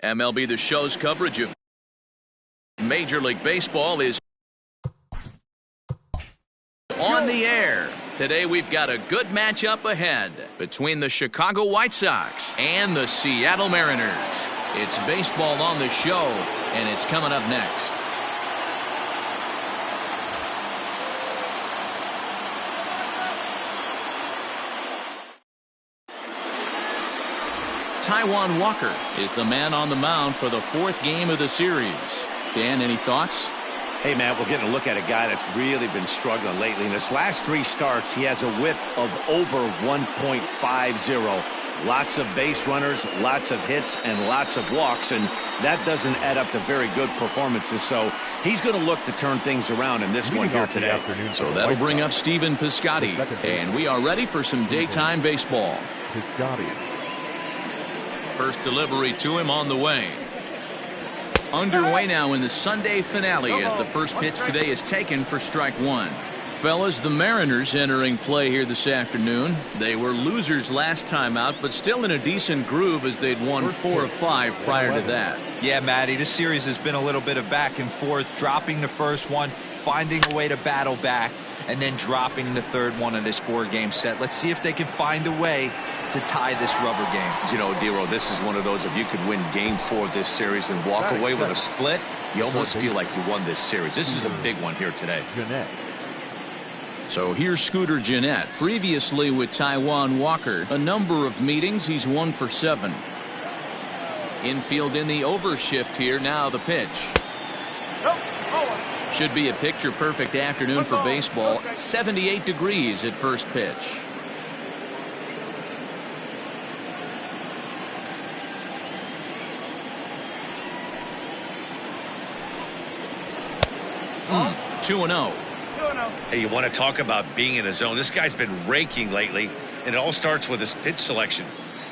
MLB The Show's coverage of Major League Baseball is on the air. Today we've got a good matchup ahead between the Chicago White Sox and the Seattle Mariners. It's baseball on the show, and it's coming up next. Taijuan Walker is the man on the mound for the fourth game of the series. Dan, any thoughts? Hey, Matt, we're getting a look at a guy that's really been struggling lately. In his last 3 starts, he has a whip of over 1.50. Lots of base runners, lots of hits, and lots of walks, and that doesn't add up to very good performances. So he's going to look to turn things around in this one here today. So that'll bring up Stephen Piscotty, and we are ready for some daytime baseball. First delivery to him on the way. Underway now in the Sunday finale as the first pitch today is taken for strike one. Fellas, the Mariners entering play here this afternoon. They were losers last time out, but still in a decent groove as they'd won 4 of 5 prior to that. Yeah, Matty, this series has been a little bit of back and forth, dropping the first one, finding a way to battle back, and then dropping the third one in this 4-game set. Let's see if they can find a way to tie this rubber game. You know, Dero, this is one of those, if you could win game 4 of this series and walk away with a split, you almost feel like you won this series. This is a big one here today. So here's Scooter Gennett. Previously with Taijuan Walker, a number of meetings, he's 1 for 7. Infield in the overshift here. Now the pitch. Should be a picture-perfect afternoon for baseball. 78 degrees at first pitch. Mm, 2-0. Hey, you want to talk about being in a zone? This guy's been raking lately, and it all starts with his pitch selection.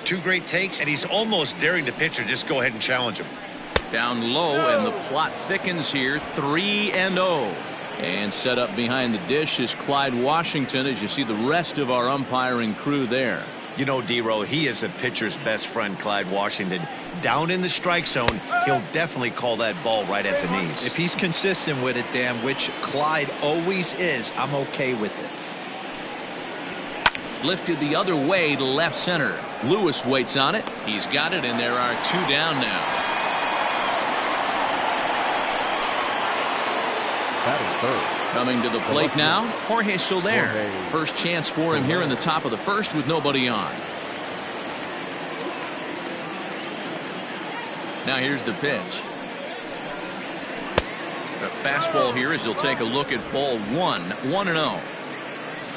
2 great takes, and he's almost daring the pitcher just go ahead and challenge him. Down low, and the plot thickens here. 3-0. And set up behind the dish is Clyde Washington, as you see the rest of our umpiring crew there. You know, Dero, he is a pitcher's best friend, Clyde Washington. Down in the strike zone, he'll definitely call that ball right at the knees. If he's consistent with it, Dan, which Clyde always is, I'm okay with it. Lifted the other way to left center. Lewis waits on it. He's got it, and there are 2 down now. Coming to the plate now, Jorge Soler. First chance for him here in the top of the first with nobody on. Now here's the pitch. A fastball here as he'll take a look at ball 1. 1-0.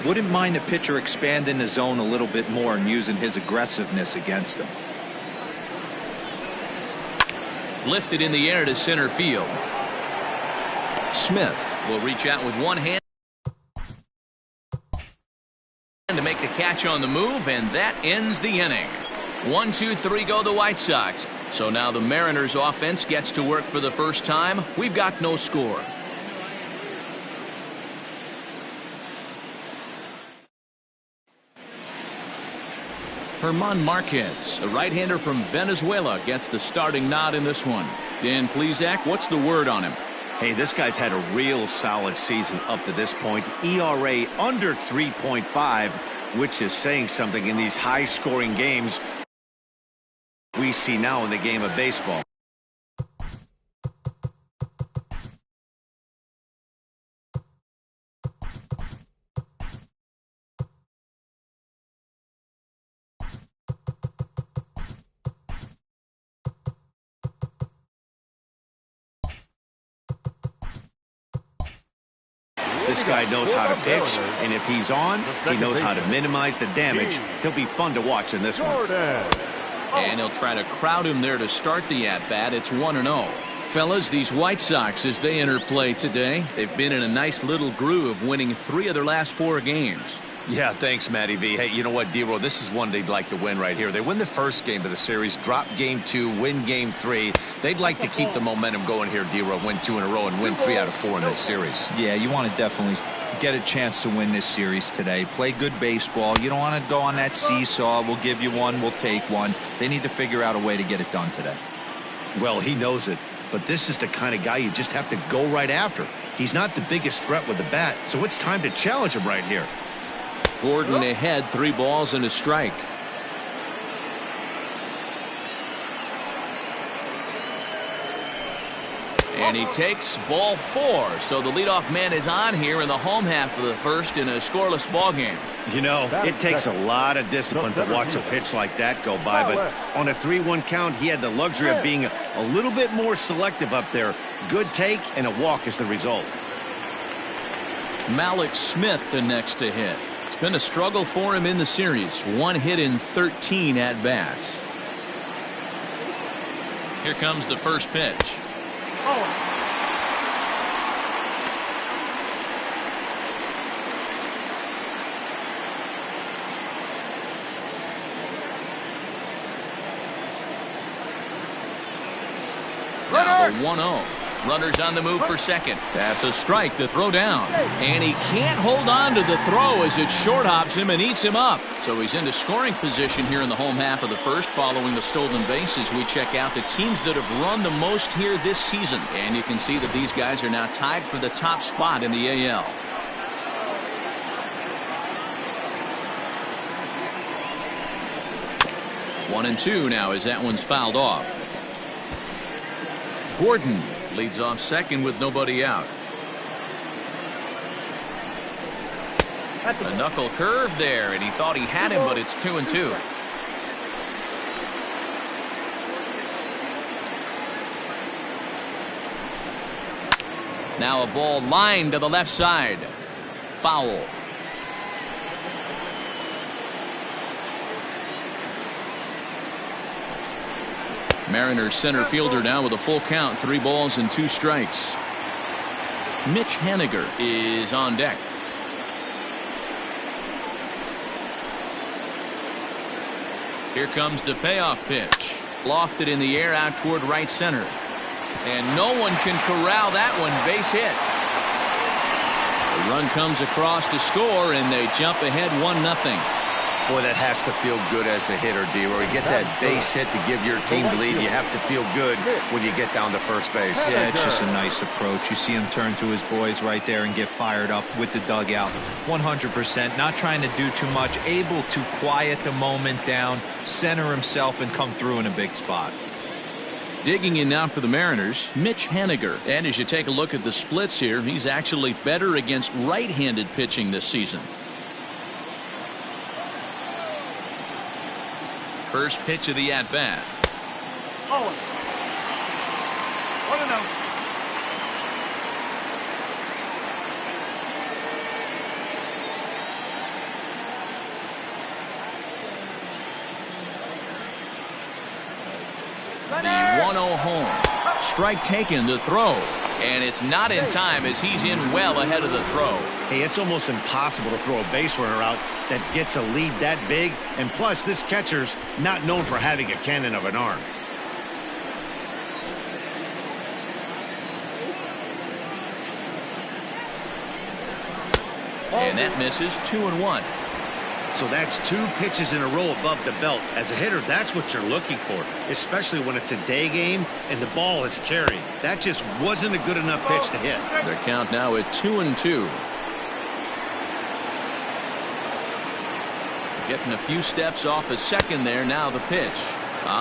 Wouldn't mind the pitcher expanding the zone a little bit more and using his aggressiveness against him. Lifted in the air to center field. Smith will reach out with one hand to make the catch on the move, and that ends the inning. 1, 2, 3 go the White Sox. So now the Mariners offense gets to work for the first time. We've got no score. German Marquez, a right-hander from Venezuela, gets the starting nod in this one. Dan Plesac, what's the word on him? Hey, this guy's had a real solid season up to this point. ERA under 3.5, which is saying something in these high-scoring games we see now in the game of baseball. This guy knows how to pitch, and if he's on, he knows how to minimize the damage. He'll be fun to watch in this one. And he'll try to crowd him there to start the at-bat. It's 1-0. Fellas, these White Sox, as they enter play today, they've been in a nice little groove, winning 3 of their last 4 games. Yeah, thanks, Matty V. Hey, you know what, Dero? This is one they'd like to win right here. They win the first game of the series, drop game 2, win game 3. They'd like to keep the momentum going here, Dero, win 2 in a row and win 3 out of 4 in this series. Yeah, you want to definitely get a chance to win this series today. Play good baseball. You don't want to go on that seesaw. We'll give you one, we'll take one. They need to figure out a way to get it done today. Well, he knows it, but this is the kind of guy you just have to go right after. He's not the biggest threat with the bat, so it's time to challenge him right here. Gordon ahead, 3 balls and a strike. And he takes ball 4. So the leadoff man is on here in the home half of the first in a scoreless ball game. You know, it takes a lot of discipline to watch a pitch like that go by, but on a 3-1 count, he had the luxury of being a little bit more selective up there. Good take and a walk is the result. Malik Smith the next to hit. It's been a struggle for him in the series. 1 hit in 13 at-bats. Here comes the first pitch. Now the 1-0. Runners on the move for second. That's a strike to throw down. And he can't hold on to the throw as it short hops him and eats him up. So he's into scoring position here in the home half of the first following the stolen bases. We check out the teams that have run the most here this season. And you can see that these guys are now tied for the top spot in the AL. One and two now as that one's fouled off. Gordon leads off second with nobody out. A knuckle curve there, and he thought he had him, but it's 2-2. Now a ball lined to the left side. Foul. Mariners center fielder now with a full count, 3 balls and 2 strikes. Mitch Haniger is on deck. Here comes the payoff pitch. Lofted in the air out toward right center. And no one can corral that one. Base hit. The run comes across to score, and they jump ahead 1-0. Boy, that has to feel good as a hitter, D-Roy. You get that base hit to give your team the lead. You have to feel good when you get down to first base. Yeah, it's just a nice approach. You see him turn to his boys right there and get fired up with the dugout. 100%. Not trying to do too much. Able to quiet the moment down, center himself, and come through in a big spot. Digging in now for the Mariners, Mitch Haniger. And as you take a look at the splits here, he's actually better against right-handed pitching this season. First pitch of the at-bat. Oh. 1-0. The 1-0 home. Strike taken to throw. And it's not in time as he's in well ahead of the throw. Hey, it's almost impossible to throw a base runner out that gets a lead that big. And plus, this catcher's not known for having a cannon of an arm. And that misses. 2-1. So that's 2 pitches in a row above the belt. As a hitter, that's what you're looking for, especially when it's a day game and the ball is carried. That just wasn't a good enough pitch to hit. The count now at 2-2. Getting a few steps off a second there. Now the pitch.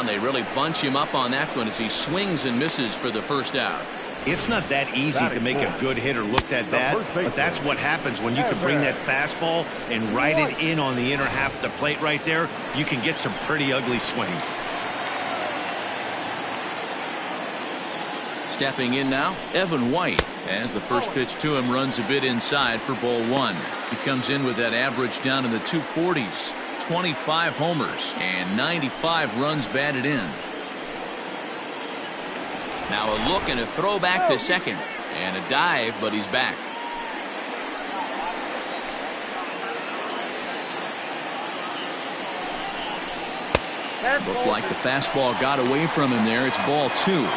They really bunch him up on that one as he swings and misses for the first out. It's not that easy to make a good hitter look that bad, but that's what happens when you can bring that fastball and ride it in on the inner half of the plate right there. You can get some pretty ugly swings. Stepping in now, Evan White, as the first pitch to him runs a bit inside for ball 1. He comes in with that average down in the 240s, 25 homers and 95 runs batted in. Now a look and a throw back to second, and a dive, but he's back. Looked like the fastball got away from him there. It's ball 2.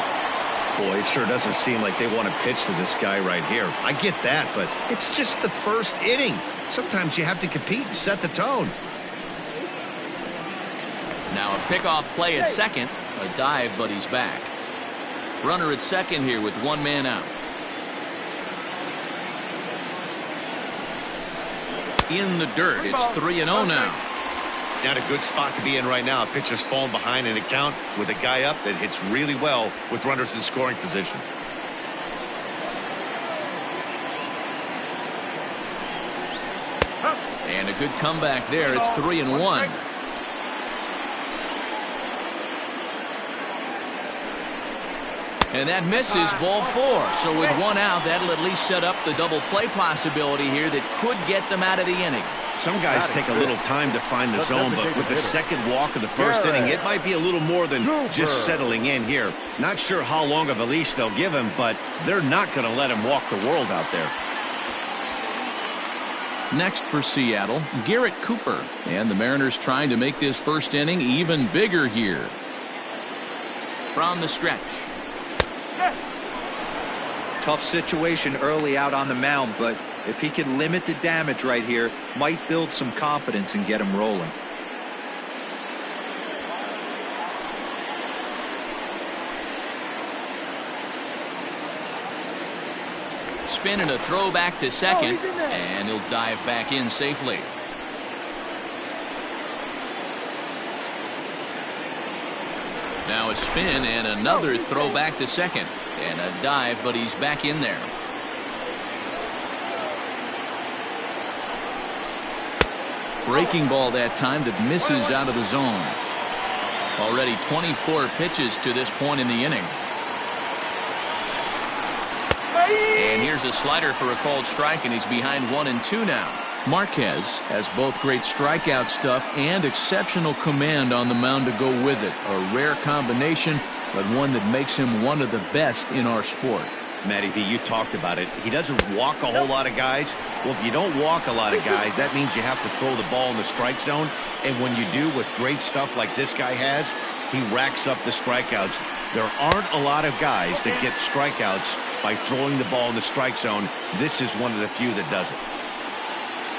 Boy, it sure doesn't seem like they want to pitch to this guy right here. I get that, but it's just the first inning. Sometimes you have to compete and set the tone. Now a pickoff play at second. A dive, but he's back. Runner at second here with one man out. In the dirt. It's 3-0 now. Not a good spot to be in right now. Pitcher's falling behind in the count with a guy up that hits really well with runners in scoring position. And a good comeback there. It's 3-1. And that misses, ball 4. So with one out, that'll at least set up the double play possibility here that could get them out of the inning. Some guys take a little time to find the zone, but with the second walk of the first inning, it might be a little more than just settling in here. Not sure how long of a leash they'll give him, but they're not going to let him walk the world out there. Next for Seattle, Garrett Cooper. And the Mariners trying to make this first inning even bigger here. From the stretch. Tough situation early out on the mound, but if he can limit the damage right here, might build some confidence and get him rolling. Spin and a throw back to second, and he'll dive back in safely. Now a spin and another throw back to second. And a dive, but he's back in there. Breaking ball that time that misses out of the zone. Already 24 pitches to this point in the inning. And here's a slider for a called strike, and he's behind 1-2 now. Marquez has both great strikeout stuff and exceptional command on the mound to go with it. A rare combination, but one that makes him one of the best in our sport. Matty V, you talked about it. He doesn't walk a whole lot of guys. Well, if you don't walk a lot of guys, that means you have to throw the ball in the strike zone. And when you do with great stuff like this guy has, he racks up the strikeouts. There aren't a lot of guys that get strikeouts by throwing the ball in the strike zone. This is one of the few that does it.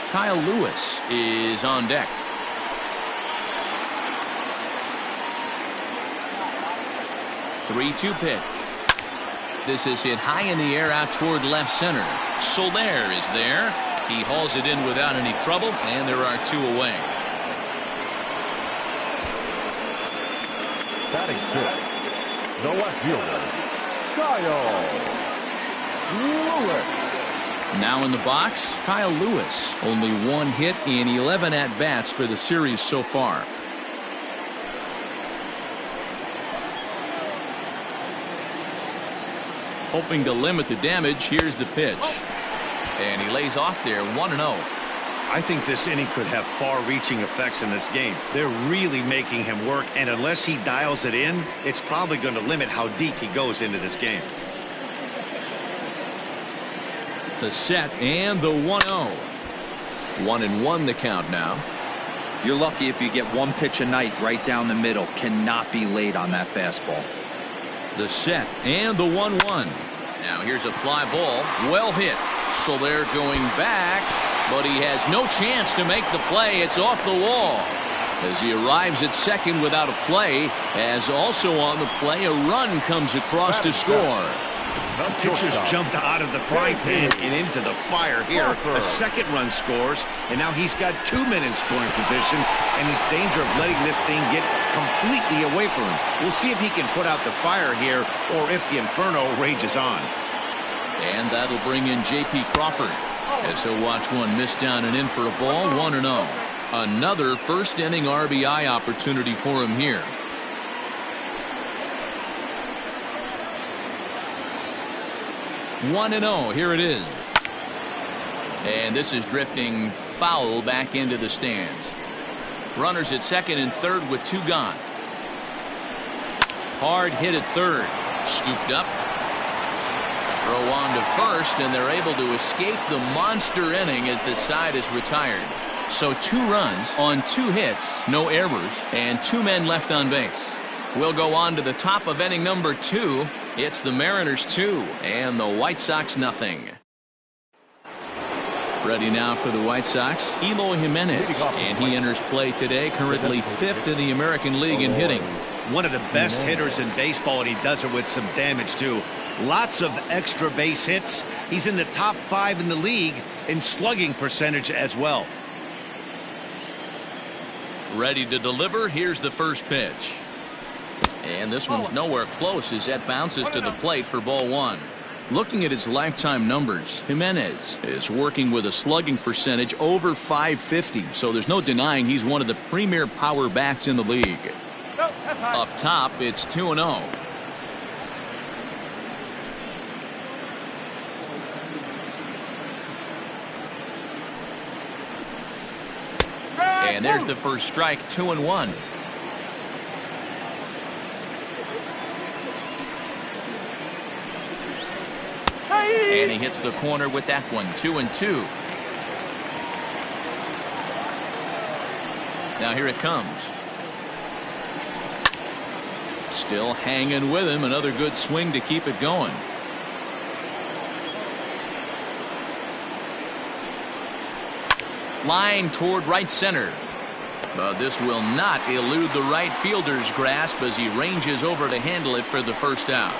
Kyle Lewis is on deck. Three-two pitch. This is hit high in the air out toward left center. Soler is there. He hauls it in without any trouble, and there are 2 away. Batting fifth, the left fielder, Kyle Lewis. Now in the box, Kyle Lewis. Only 1 hit in 11 at-bats for the series so far. Hoping to limit the damage, here's the pitch. And he lays off there, 1-0. I think this inning could have far-reaching effects in this game. They're really making him work, and unless he dials it in, it's probably going to limit how deep he goes into this game. The set and the 1-0. 1-1 the count now. You're lucky if you get one pitch a night right down the middle. Cannot be late on that fastball. The set and the 1-1. Now here's a fly ball. Well hit. Soler going back, but he has no chance to make the play. It's off the wall. As he arrives at second without a play, as also on the play, a run comes across to score. The pitcher's jumped out of the frying pan and into the fire here. A second run scores, and now he's got 2 men in scoring position, and he's in danger of letting this thing get completely away from him. We'll see if he can put out the fire here, or if the inferno rages on. And that'll bring in J.P. Crawford, as he'll watch one miss down and in for a ball, 1-0. Another first inning RBI opportunity for him here. One and 0. Here it is. And this is drifting foul back into the stands. Runners at second and third with 2 gone. Hard hit at third. Scooped up. Throw on to first, and they're able to escape the monster inning as the side is retired. So 2 runs on 2 hits, no errors, and 2 men left on base. We'll go on to the top of inning number 2. It's the Mariners 2 and the White Sox nothing. Ready now for the White Sox, Eloy Jimenez, and he enters play today, currently 5th in the American League in hitting. One of the best hitters in baseball, and he does it with some damage, too. Lots of extra base hits. He's in the top 5 in the league in slugging percentage as well. Ready to deliver. Here's the first pitch. And this one's nowhere close as that bounces to the plate for ball 1. Looking at his lifetime numbers, Jimenez is working with a slugging percentage over .550, so there's no denying he's one of the premier power bats in the league. Up top, it's 2-0. And there's the first strike, 2-1. And he hits the corner with that one, 2-2. Now here it comes. Still hanging with him. Another good swing to keep it going. Line toward right center. But this will not elude the right fielder's grasp as he ranges over to handle it for the first out.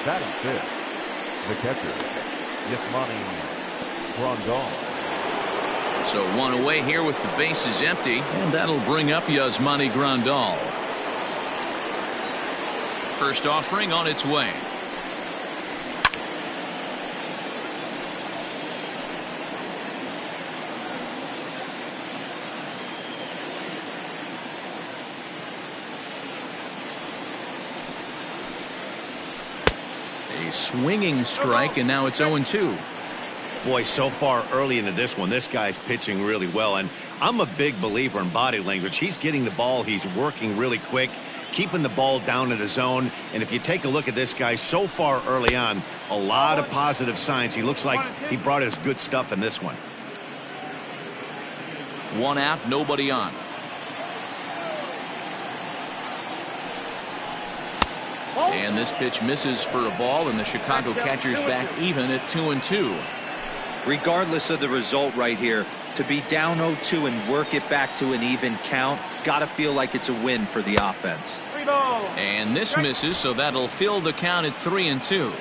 Batting fifth, the catcher, Yasmani Grandal. So one away here with the bases empty, and that'll bring up Yasmani Grandal. First offering on its way. A swinging strike, and now it's 0-2. Boy, so far early into this one, this guy's pitching really well, and I'm a big believer in body language. He's getting the ball, he's working really quick, keeping the ball down in the zone, and if you take a look at this guy so far early on, a lot of positive signs. He looks like he brought his good stuff in this one. One out, nobody on. And this pitch misses for a ball, and the Chicago catcher's back even at 2-2. Regardless of the result right here, to be down 0-2 and work it back to an even count, gotta feel like it's a win for the offense. And this misses, so that'll fill the count at 3-2.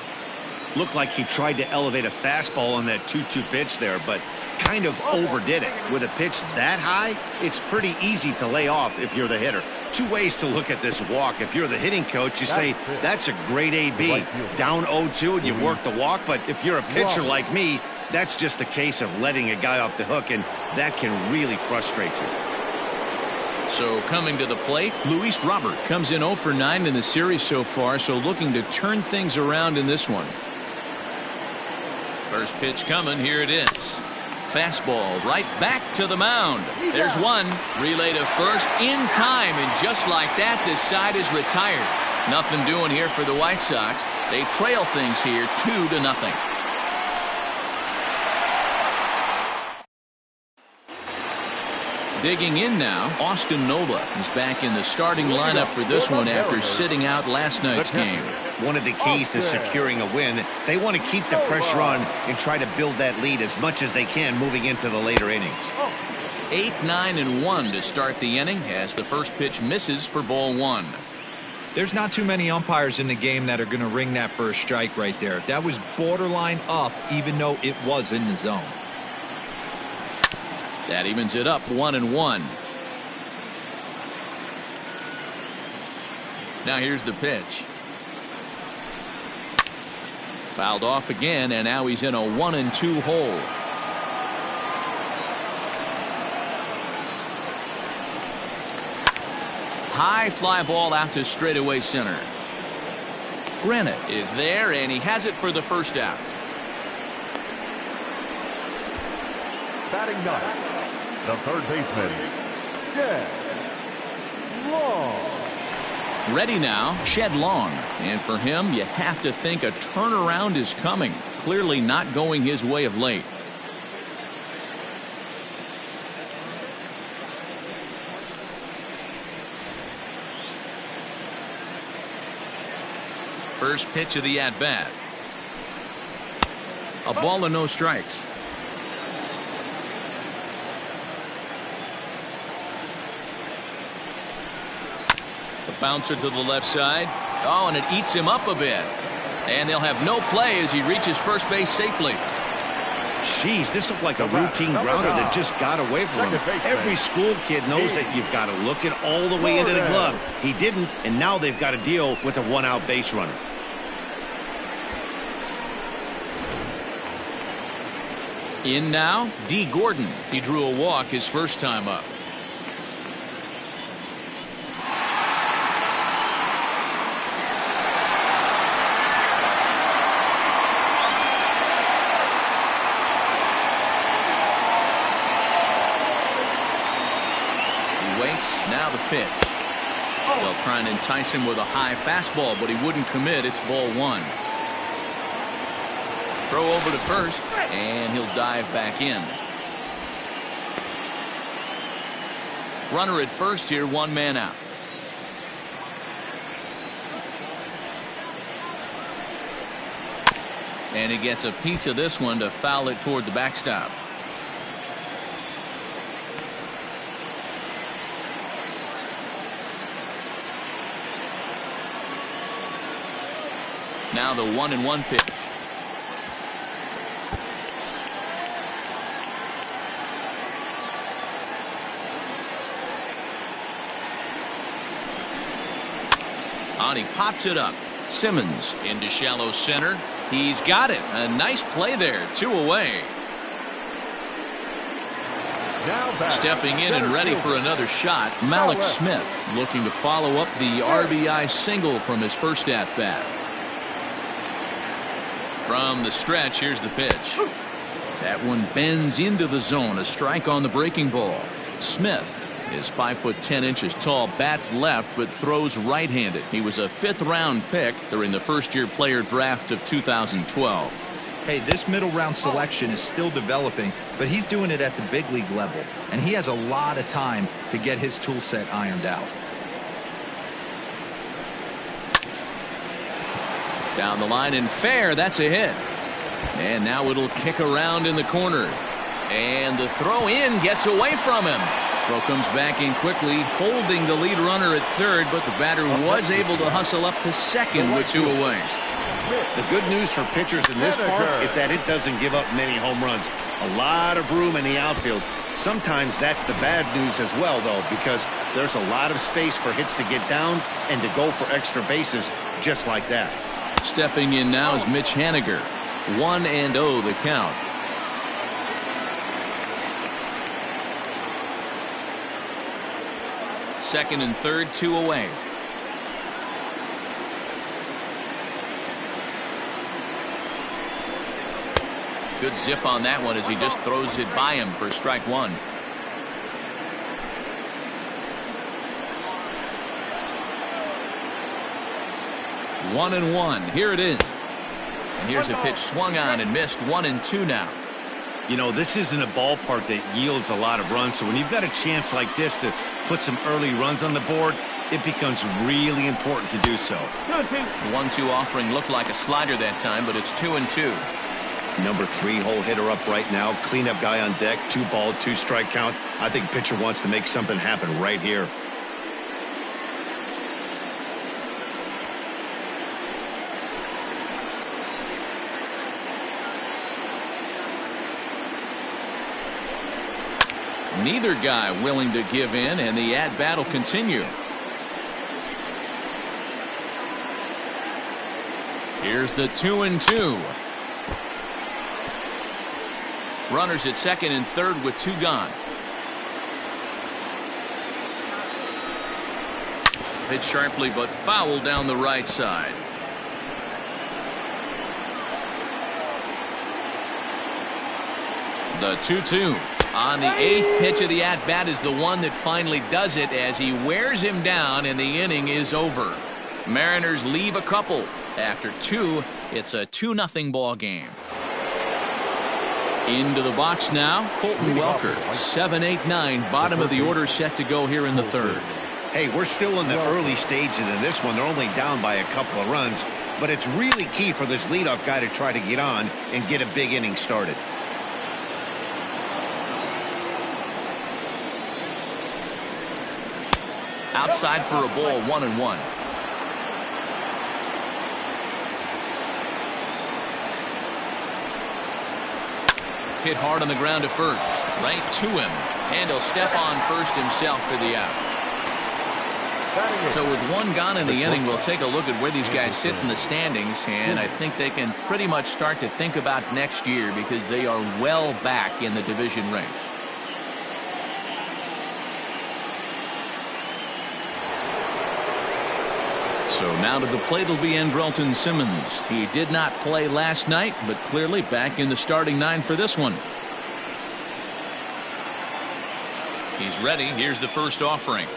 Looked like he tried to elevate a fastball on that 2-2 pitch there, but kind of overdid it. With a pitch that high, it's pretty easy to lay off if you're the hitter. Two ways to look at this walk. If you're the hitting coach, you say that's a great AB. Down 0-2 and you work the walk, but if you're a pitcher like me, that's just a case of letting a guy off the hook, and that can really frustrate you. So coming to the plate, Luis Robert comes in 0 for 9 in the series so far, so looking to turn things around in this one. First pitch coming, here it is. Fastball right back to the mound. There's one. Relay to first in time, and just like that, this side is retired. Nothing doing here for the White Sox. They trail things here 2-0. Digging in now, Austin Nola is back in the starting lineup for this one after sitting out last night's game. One of the keys to securing a win, they want to keep the pressure on and try to build that lead as much as they can moving into the later innings. 8-9-1 to start the inning as the first pitch misses for ball 1. There's not too many umpires in the game that are going to ring that first strike right there. That was borderline up, even though it was in the zone. That evens it up 1-1. Now here's the pitch. Fouled off again, and now he's in a 1-2 hole. High fly ball out to straightaway center. Granite is there, and he has it for the first out. Batting ninth, the third baseman, Shed Long. Ready now, Shed Long. And for him, you have to think a turnaround is coming. Clearly not going his way of late. First pitch of the at-bat. A ball and no strikes. Bouncer to the left side. Oh, and it eats him up a bit. And they'll have no play as he reaches first base safely. Jeez, this looked like a routine grounder that just got away from him. Every school kid knows that you've got to look it all the way into the glove. He didn't, and now they've got to deal with a one-out base runner. In now, D. Gordon. He drew a walk his first time up. Now the pitch. They'll try and entice him with a high fastball, but he wouldn't commit. It's ball one. Throw over to first, and he'll dive back in. Runner at first here, one man out. And he gets a piece of this one to foul it toward the backstop. Now the 1-1 pitch. On he pops it up. Simmons into shallow center. He's got it. A nice play there. 2 away. Stepping in and ready for another shot, Malik Smith looking to follow up the RBI single from his first at bat. From the stretch, here's the pitch. That one bends into the zone. A strike on the breaking ball. Smith is 5'10" tall, bats left, but throws right-handed. He was a 5th-round pick during the first-year player draft of 2012. Hey, this middle-round selection is still developing, but he's doing it at the big league level, and he has a lot of time to get his tool set ironed out. Down the line and fair. That's a hit. And now it'll kick around in the corner. And the throw in gets away from him. Throw comes back in quickly, holding the lead runner at third, but the batter was able to hustle up to second with 2 away. The good news for pitchers in this park is that it doesn't give up many home runs. A lot of room in the outfield. Sometimes that's the bad news as well, though, because there's a lot of space for hits to get down and to go for extra bases just like that. Stepping in now is Mitch Haniger. 1-0 the count. Second and third, 2 away. Good zip on that one as he just throws it by him for strike one. One and one. Here it is. And here's a pitch swung on and missed. 1-2 now. You know, this isn't a ballpark that yields a lot of runs, so when you've got a chance like this to put some early runs on the board, it becomes really important to do so. The 1-2 offering looked like a slider that time, but it's 2-2. Number 3 hole hitter up right now. Cleanup guy on deck. 2 ball, 2 strike count. I think pitcher wants to make something happen right here. Neither guy willing to give in, and the at-bat will continue. Here's the 2-2. Runners at second and third with 2 gone. Hit sharply but foul down the right side. The 2-2. On the 8th pitch of the at-bat is the one that finally does it as he wears him down, and the inning is over. Mariners leave a couple. After 2, it's a 2-0 ball game. Into the box now, Colton Welker. 7-8-9, bottom of the order set to go here in the third. Hey, we're still in the early stages in this one. They're only down by a couple of runs, but it's really key for this leadoff guy to try to get on and get a big inning started. Outside for a ball, 1-1. Hit hard on the ground to first. Right to him. And he'll step on first himself for the out. So with one gone in the inning, we'll take a look at where these guys sit in the standings, and I think they can pretty much start to think about next year because they are well back in the division race. So now to the plate will be Andrelton Simmons. He did not play last night, but clearly back in the starting 9 for this one. He's ready. Here's the first offering.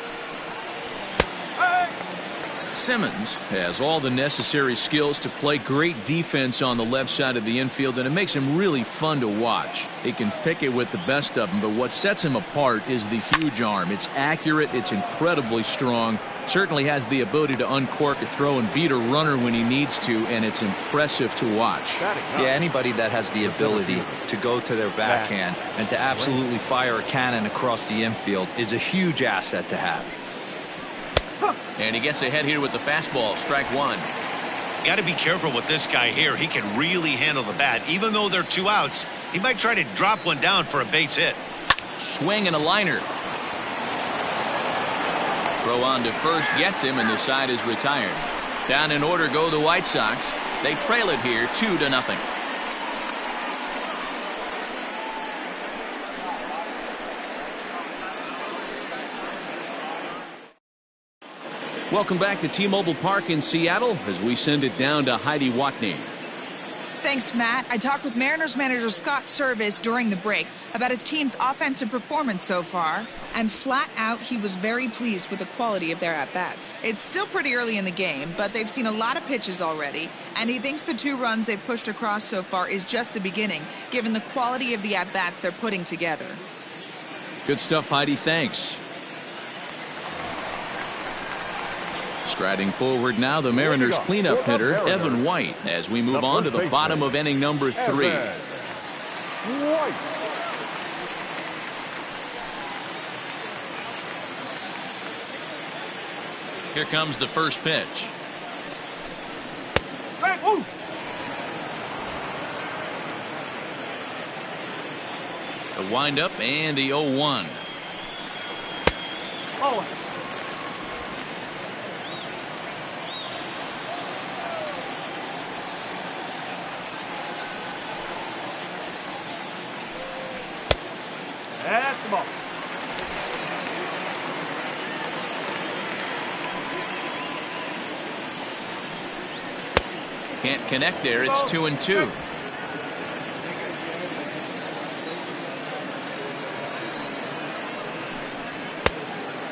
Simmons has all the necessary skills to play great defense on the left side of the infield, and it makes him really fun to watch. He can pick it with the best of them, but what sets him apart is the huge arm. It's accurate, it's incredibly strong, certainly has the ability to uncork a throw and beat a runner when he needs to, and it's impressive to watch. Yeah, anybody that has the ability to go to their backhand and to absolutely fire a cannon across the infield is a huge asset to have. And he gets ahead here with the fastball. Strike one. Got to be careful with this guy here. He can really handle the bat. Even though they're 2 outs, he might try to drop one down for a base hit. Swing and a liner. Throw on to first gets him, and the side is retired. Down in order go the White Sox. They trail it here 2-0. Welcome back to T-Mobile Park in Seattle as we send it down to Heidi Watney. Thanks, Matt. I talked with Mariners manager Scott Service during the break about his team's offensive performance so far, and flat out he was very pleased with the quality of their at-bats. It's still pretty early in the game, but they've seen a lot of pitches already, and he thinks the 2 runs they've pushed across so far is just the beginning, given the quality of the at-bats they're putting together. Good stuff, Heidi. Thanks. Striding forward now, the Mariners cleanup hitter, Evan White, as we move on to the bottom of inning number 3. Here comes the first pitch. A windup and the 0-1. That's the ball. Can't connect there. It's 2-2.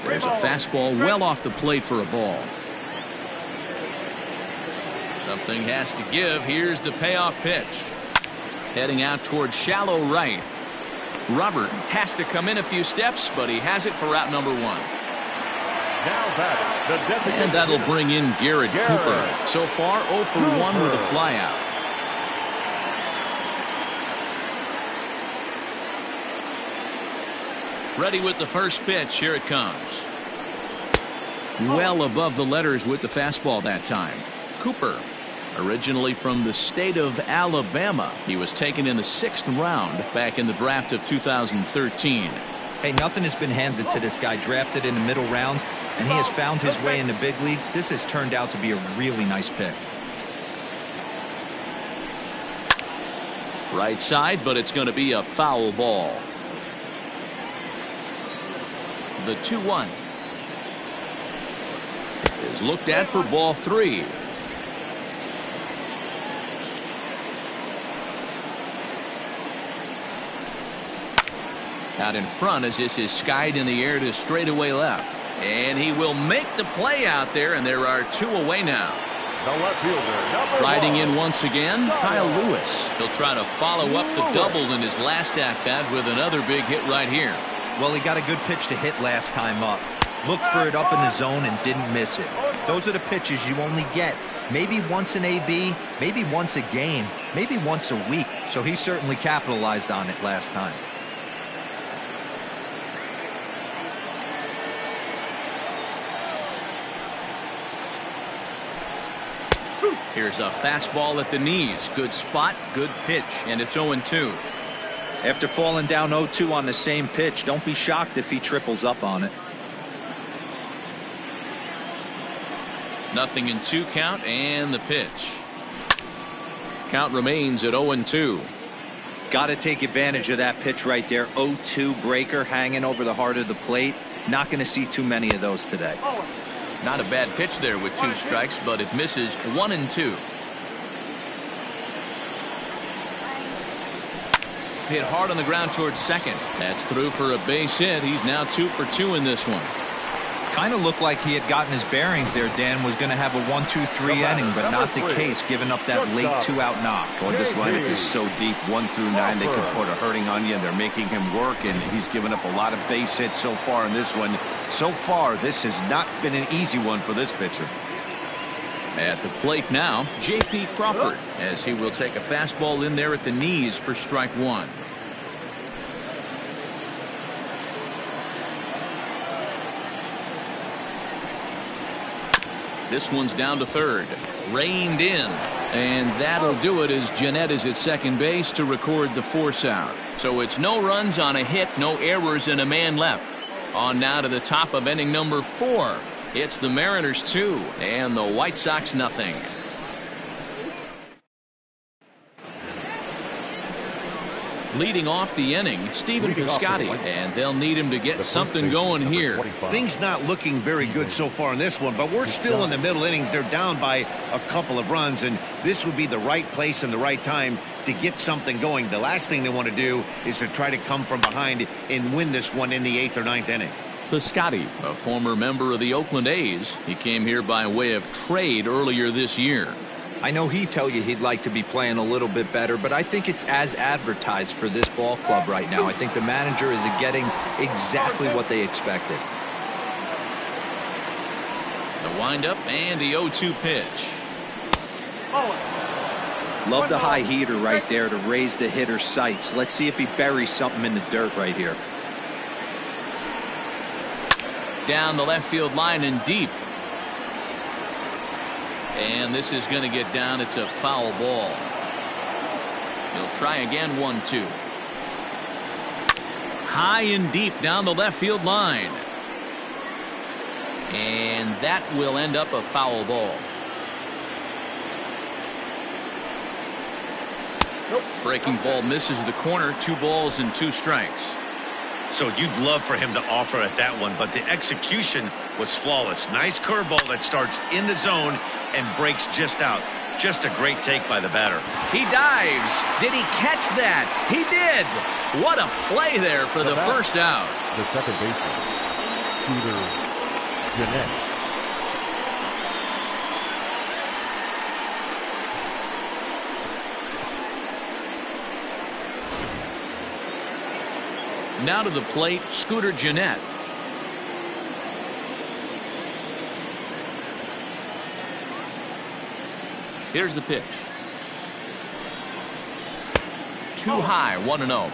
There's a fastball well off the plate for a ball. Something has to give. Here's the payoff pitch. Heading out towards shallow right. Robert has to come in a few steps, but he has it for out number 1. And that'll bring in Garrett Cooper. So far, 0 for 1 with a flyout. Ready with the first pitch. Here it comes. Well above the letters with the fastball that time. Cooper, originally from the state of Alabama. He was taken in the 6th round back in the draft of 2013. Hey, nothing has been handed to this guy. Drafted in the middle rounds, and he has found his way in the big leagues. This has turned out to be a really nice pick. Right side, but it's going to be a foul ball. The 2-1 is looked at for ball 3. Out in front as this is skied in the air to straightaway left. And he will make the play out there, and there are 2 away now. The left fielder, Riding in once again, Kyle Lewis. He'll try to follow up the double in his last at-bat with another big hit right here. Well, he got a good pitch to hit last time up. Looked for it up in the zone and didn't miss it. Those are the pitches you only get maybe once an AB, maybe once a game, maybe once a week. So he certainly capitalized on it last time. Here's a fastball at the knees. Good spot, good pitch, and it's 0-2. After falling down 0-2 on the same pitch, don't be shocked if he triples up on it. 0-2 count, and the pitch. Count remains at 0-2. Got to take advantage of that pitch right there. 0-2 breaker hanging over the heart of the plate. Not going to see too many of those today. Not a bad pitch there with 2 strikes, but it misses. 1-2. Hit hard on the ground towards second. That's through for a base hit. He's now 2 for 2 in this one. Kind of looked like he had gotten his bearings there. Dan was going to have a 1-2-3 inning, but not the case, giving up that late 2-out knock. Well, this lineup is so deep, 1 through 9, they could put a hurting on you, and they're making him work, and he's given up a lot of base hits so far in this one. So far, this has not been an easy one for this pitcher. At the plate now, J.P. Crawford, as he will take a fastball in there at the knees for strike 1. This one's down to third. Reined in. And that'll do it as Gennett is at second base to record the force out. So it's no runs on a hit, no errors, and a man left. On now to the top of inning number 4. It's the Mariners 2 and the White Sox nothing. Leading off the inning, Stephen Piscotty, and they'll need him to get something going here. Things not looking very good so far in this one, but we're still in the middle innings. They're down by a couple of runs, and this would be the right place and the right time to get something going. The last thing they want to do is to try to come from behind and win this one in the 8th or 9th inning. Piscotty, a former member of the Oakland A's. He came here by way of trade earlier this year. I know he'd tell you he'd like to be playing a little bit better, but I think it's as advertised for this ball club right now. I think the manager is getting exactly what they expected. The windup and the 0-2 pitch. Love the high heater right there to raise the hitter's sights. Let's see if he buries something in the dirt right here. Down the left field line and deep. And this is going to get down. It's a foul ball. He'll try again. 1-2. High and deep down the left field line. And that will end up a foul ball. Breaking ball misses the corner. 2 balls and 2 strikes. So you'd love for him to offer at that one, but the execution was flawless. Nice curveball that starts in the zone and breaks just out. Just a great take by the batter. He dives. Did he catch that? He did. What a play there for the first out. The second baseman, Scooter Gennett. Now to the plate, Scooter Gennett. Here's the pitch. Too high, 1-0.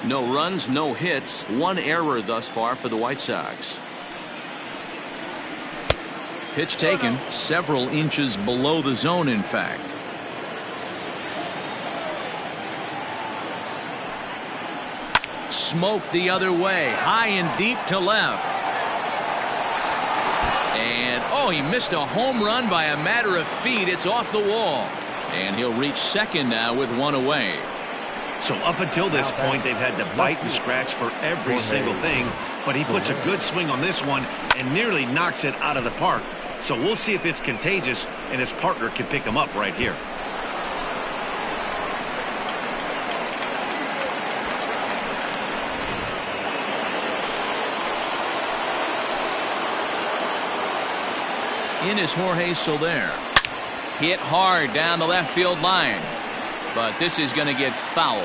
No runs, no hits, 1 error thus far for the White Sox. Pitch taken several inches below the zone, in fact. Smoke the other way, high and deep to left. And oh, he missed a home run by a matter of feet. It's off the wall. And he'll reach second now with 1 away. So up until this point, they've had to bite and scratch for every single thing, but he puts a good swing on this one and nearly knocks it out of the park. So we'll see if it's contagious and his partner can pick him up right here. In is Jorge Soler. Hit hard down the left field line. But this is going to get fouled.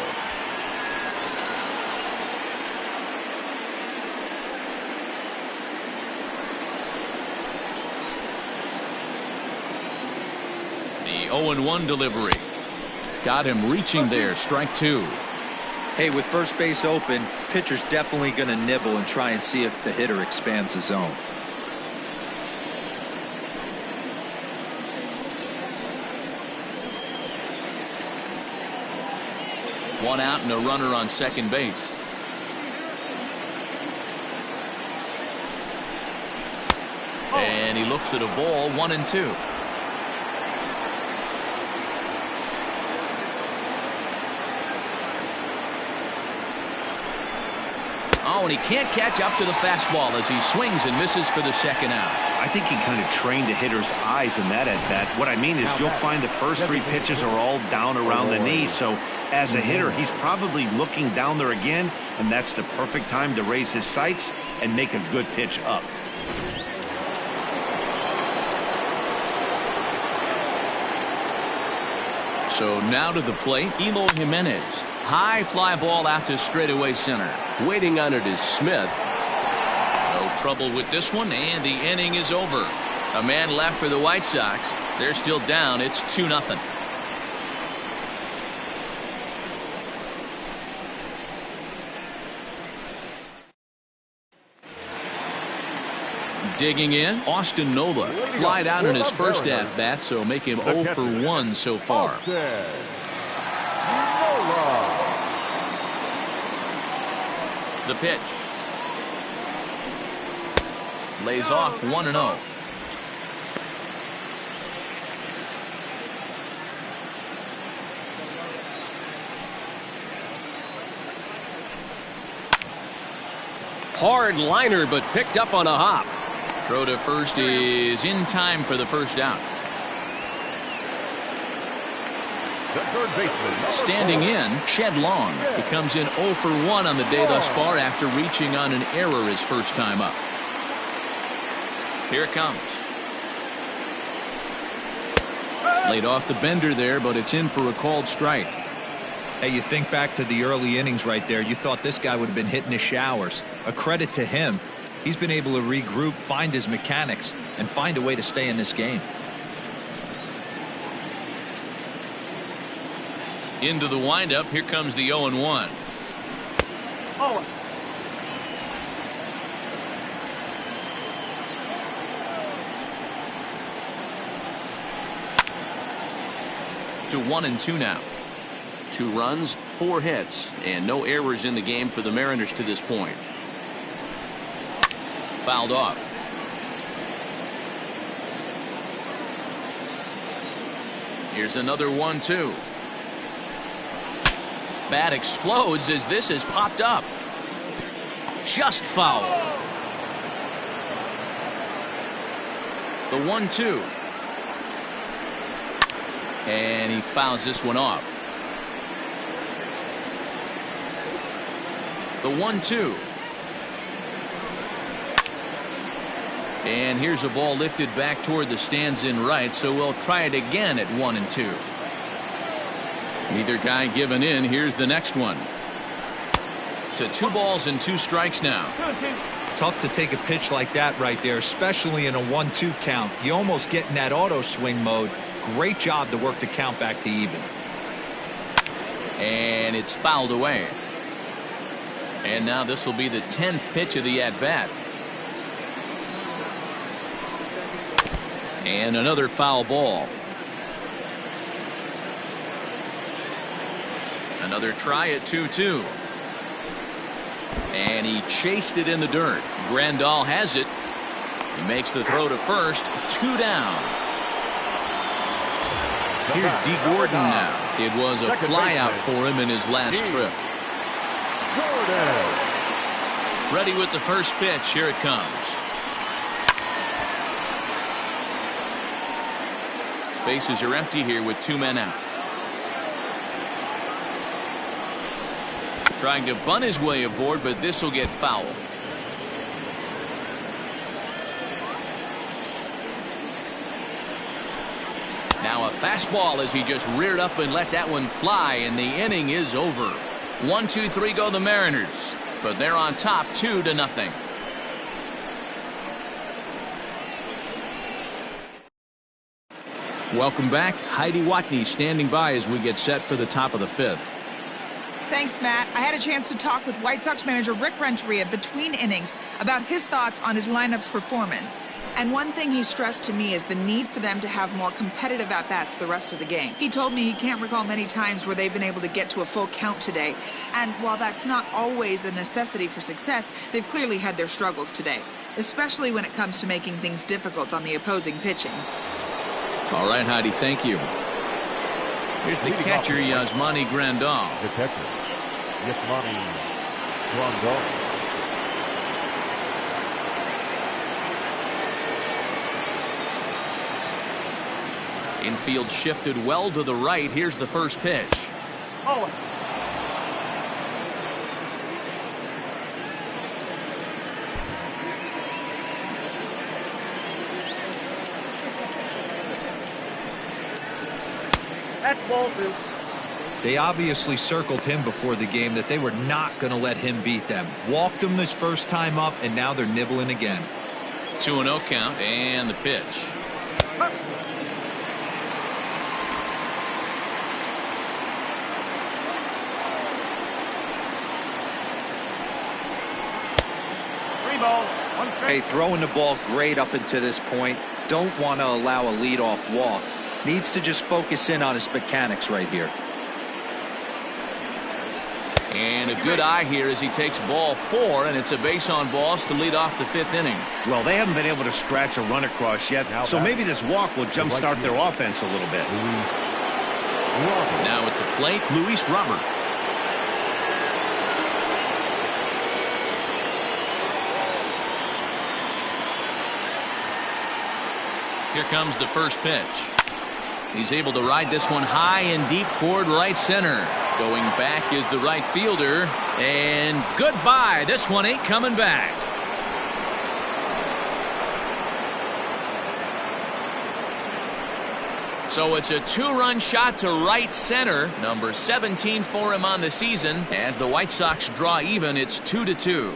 The 0-1 delivery. Got him reaching there. Strike 2. Hey, with first base open, pitcher's definitely going to nibble and try and see if the hitter expands the zone. One out and a runner on second base. And he looks at a ball, 1-2. Oh, and he can't catch up to the fastball as he swings and misses for the second out. I think he kind of trained the hitter's eyes in that at bat. What I mean is you'll find the first 3 pitches are all down around the knee. So as a hitter, he's probably looking down there again, and that's the perfect time to raise his sights and make a good pitch up. So now to the plate, Eloy Jimenez. High fly ball out to straightaway center. Waiting on it is Smith. No trouble with this one, and the inning is over. A man left for the White Sox. They're still down. It's 2-0. Digging in, Austin Nola. Flied out in his first at-bat, so make him 0 for 1 so far. The pitch. Lays off 1-0. Hard liner, but picked up on a hop. Throw to first is in time for the first out. The third baseman, Standing in, Shed Long. He comes in 0 for 1 on the day thus far after reaching on an error his first time up. Here it comes. Laid off the bender there, but it's in for a called strike. Hey, you think back to the early innings right there. You thought this guy would have been hitting his showers. A credit to him. He's been able to regroup, find his mechanics, and find a way to stay in this game. Into the windup. Here comes the 0-1. Oh. To 1-2 now. 2 runs, 4 hits, and no errors in the game for the Mariners to this point. Fouled off. Here's another 1-2. Bat explodes as this has popped up. Just foul. The 1-2. And he fouls this one off. The 1-2. And here's a ball lifted back toward the stands in right, so we'll try it again at 1-2. Neither guy giving in. Here's the next one. To 2 balls and 2 strikes now. Tough to take a pitch like that right there, especially in a 1-2 count. You almost get in that auto swing mode. Great job to work the count back to even. And it's fouled away. And now this will be the 10th pitch of the at-bat. And another foul ball. Another try at 2-2. And he chased it in the dirt. Grandal has it. He makes the throw to first. 2 down. Here's D. Gordon now. It was a flyout for him in his last trip. Ready with the first pitch. Here it comes. Bases are empty here with 2 men out. Trying to bunt his way aboard, but this will get foul. Now a fastball as he just reared up and let that one fly, and the inning is over. 1-2-3 go the Mariners, but they're on top 2-0. Welcome back. Heidi Watney standing by as we get set for the top of the 5th. Thanks, Matt. I had a chance to talk with White Sox manager Rick Renteria between innings about his thoughts on his lineup's performance. And one thing he stressed to me is the need for them to have more competitive at-bats the rest of the game. He told me he can't recall many times where they've been able to get to a full count today. And while that's not always a necessity for success, they've clearly had their struggles today, especially when it comes to making things difficult on the opposing pitching. All right, Heidi, thank you. Here's the catcher, Yasmani Grandal. The catcher, Yasmani Grandal. Infield shifted well to the right. Here's the first pitch. Oh. That's ball two. They obviously circled him before the game that they were not going to let him beat them. Walked him his first time up, and now they're nibbling again. 2-0 count, and the pitch. Hey, throwing the ball great up until this point. Don't want to allow a leadoff walk. Needs to just focus in on his mechanics right here. And a good eye here as he takes ball 4, and it's a base on balls to lead off the 5th inning. Well, they haven't been able to scratch a run across yet, so maybe this walk will jumpstart their offense a little bit. Now at the plate, Luis Robert. Here comes the first pitch. He's able to ride this one high and deep toward right center. Going back is the right fielder. And goodbye. This one ain't coming back. So it's a 2-run shot to right center. Number 17 for him on the season. As the White Sox draw even, it's 2-2.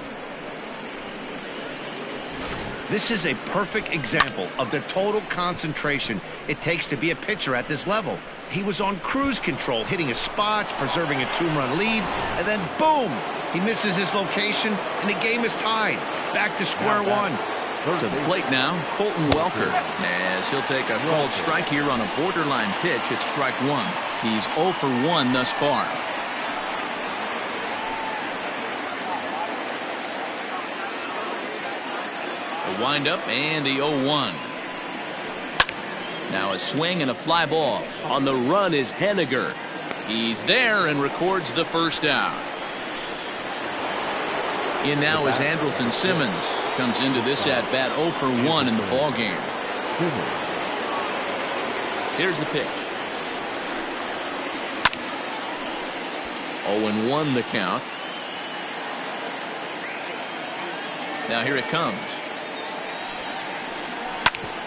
This is a perfect example of the total concentration it takes to be a pitcher at this level. He was on cruise control, hitting his spots, preserving a 2-run lead, and then boom, he misses his location, and the game is tied. Back to square one. To the plate now, Colton Welker, as he'll take a called strike here on a borderline pitch at strike 1. He's 0 for 1 thus far. The windup and the 0-1. Now a swing and a fly ball. On the run is Henniger. He's there and records the first out. In now is Andrelton Simmons. Comes into this at bat 0 for 1 in the ball game. Here's the pitch. 0-1 the count. Now here it comes.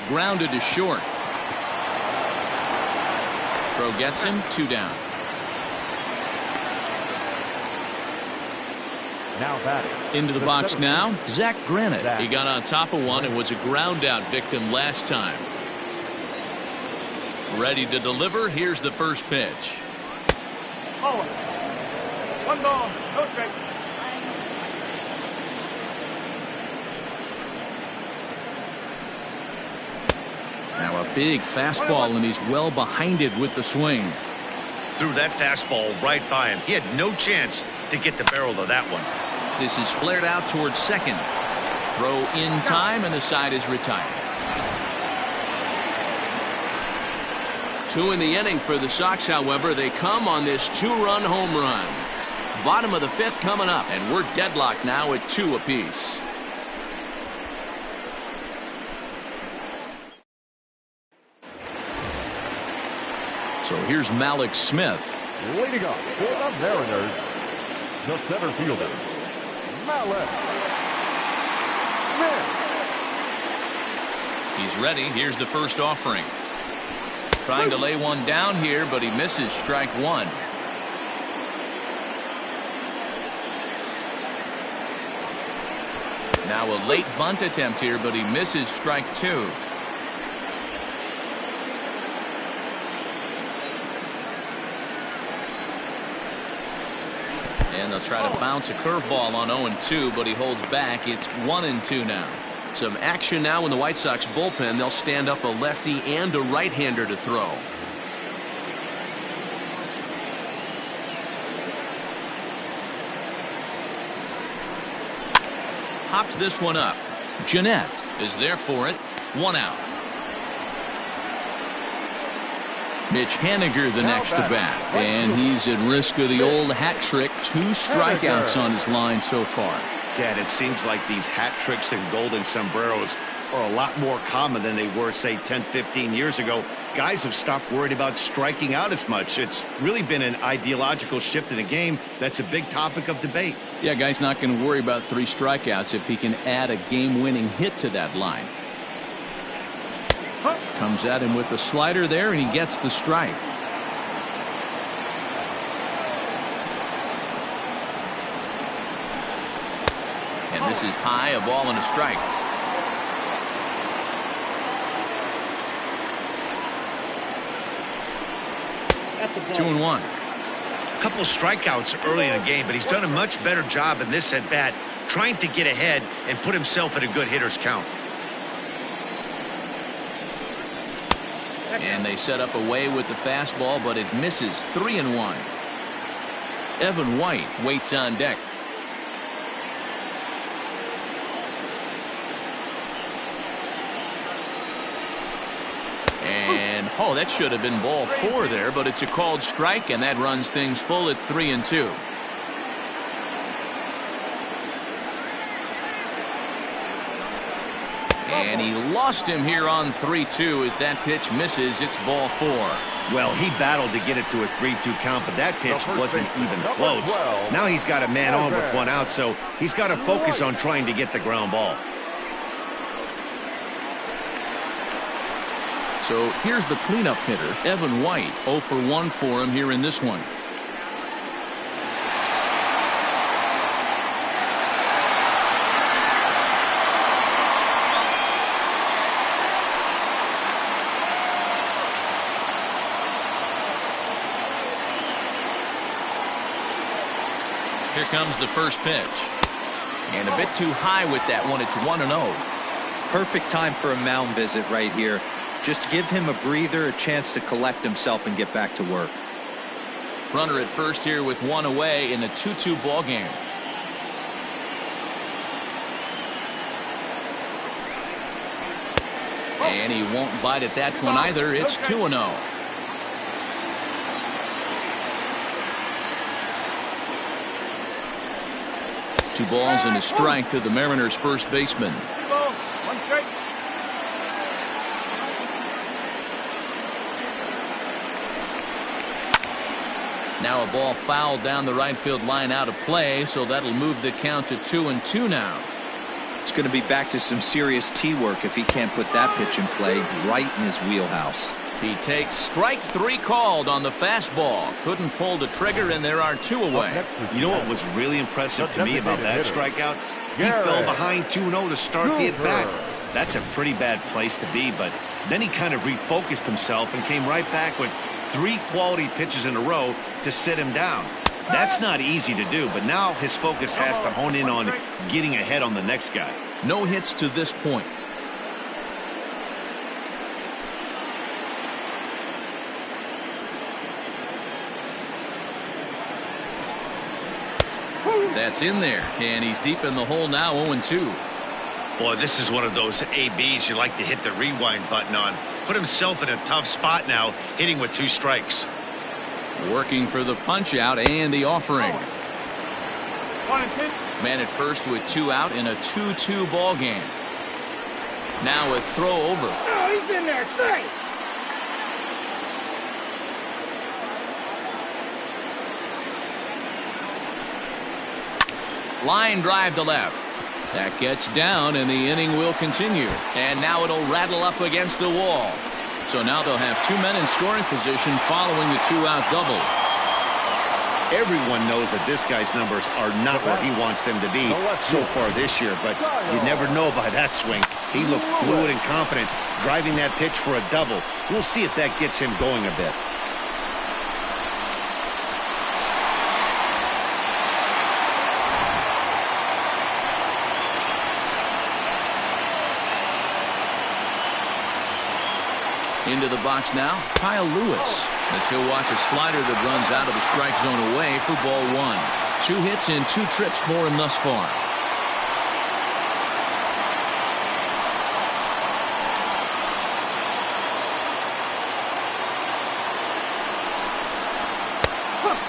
Grounded to short. Throw gets him, 2 down. Now batting. Into the box now, Zach Granite. He got on top of one and was a ground out victim last time. Ready to deliver. Here's the first pitch. Oh, 1 ball, no strike. Now a big fastball, and he's well behind it with the swing. Threw that fastball right by him. He had no chance to get the barrel of that one. This is flared out towards second. Throw in time, and the side is retired. 2 in the inning for the Sox, however. They come on this 2-run home run. Bottom of the 5th coming up, and we're deadlocked now at 2 apiece. So here's Malik Smith. Leading up for the Mariners, the center fielder, Malik Smith. He's ready. Here's the first offering. Trying to lay one down here, but he misses strike 1. Now a late bunt attempt here, but he misses strike 2. And they'll try to bounce a curveball on 0-2, but he holds back. It's 1-2 now. Some action now in the White Sox bullpen. They'll stand up a lefty and a right-hander to throw. Hops this one up. Jeanette is there for it. 1 out. Mitch Haniger the next to bat, and he's at risk of the old hat trick. 2 strikeouts on his line so far. Dad, it seems like these hat tricks and golden sombreros are a lot more common than they were, say, 10-15 years ago. Guys have stopped worried about striking out as much. It's really been an ideological shift in the game that's a big topic of debate. Yeah, guy's not going to worry about 3 strikeouts if he can add a game-winning hit to that line. Comes at him with the slider there, and he gets the strike. And this is high, a ball and a strike. Two and 1. A couple of strikeouts early in the game, but he's done a much better job in this at bat trying to get ahead and put himself in a good hitter's count. And they set up away with the fastball, but it misses. 3-1. Evan White waits on deck. And that should have been ball 4 there, but it's a called strike, and that runs things full at 3-2. And he lost him here on 3-2 as that pitch misses. It's ball 4. Well, he battled to get it to a 3-2 count, but that pitch wasn't even close. Now he's got a man on with 1 out, so he's got to focus on trying to get the ground ball. So here's the cleanup hitter, Evan White. 0 for 1 for him here in this one. Here comes the first pitch. And a bit too high with that one. It's 1-0. Perfect time for a mound visit right here. Just give him a breather, a chance to collect himself and get back to work. Runner at first here with 1 away in a 2-2 ball game. And he won't bite at that one either. It's 2-0. Two balls and a strike to the Mariners' first baseman. Now a ball fouled down the right field line out of play, so that'll move the count to 2-2 now. It's going to be back to some serious tee work if he can't put that pitch in play right in his wheelhouse. He takes strike 3 called on the fastball. Couldn't pull the trigger, and there are 2 away. You know what was really impressive to me about that strikeout? He fell behind 2-0 to start the at-bat. That's a pretty bad place to be, but then he kind of refocused himself and came right back with 3 quality pitches in a row to sit him down. That's not easy to do, but now his focus has to hone in on getting ahead on the next guy. No hits to this point. That's in there, and he's deep in the hole now. 0-2. Boy, this is one of those ABs you like to hit the rewind button on. Put himself in a tough spot now, hitting with 2 strikes. Working for the punch out and the offering. Man at first with 2 out in a 2-2 ball game. Now a throw over. Oh, he's in there. 3. Line drive to left. That gets down, and the inning will continue. And now it'll rattle up against the wall. So now they'll have 2 men in scoring position following the 2-out double. Everyone knows that this guy's numbers are not where he wants them to be so far this year, but you never know by that swing. He looked fluid and confident, driving that pitch for a double. We'll see if that gets him going a bit. Into the box now, Kyle Lewis, as he'll watch a slider that runs out of the strike zone away for ball 1. 2 hits and 2 trips for him thus far.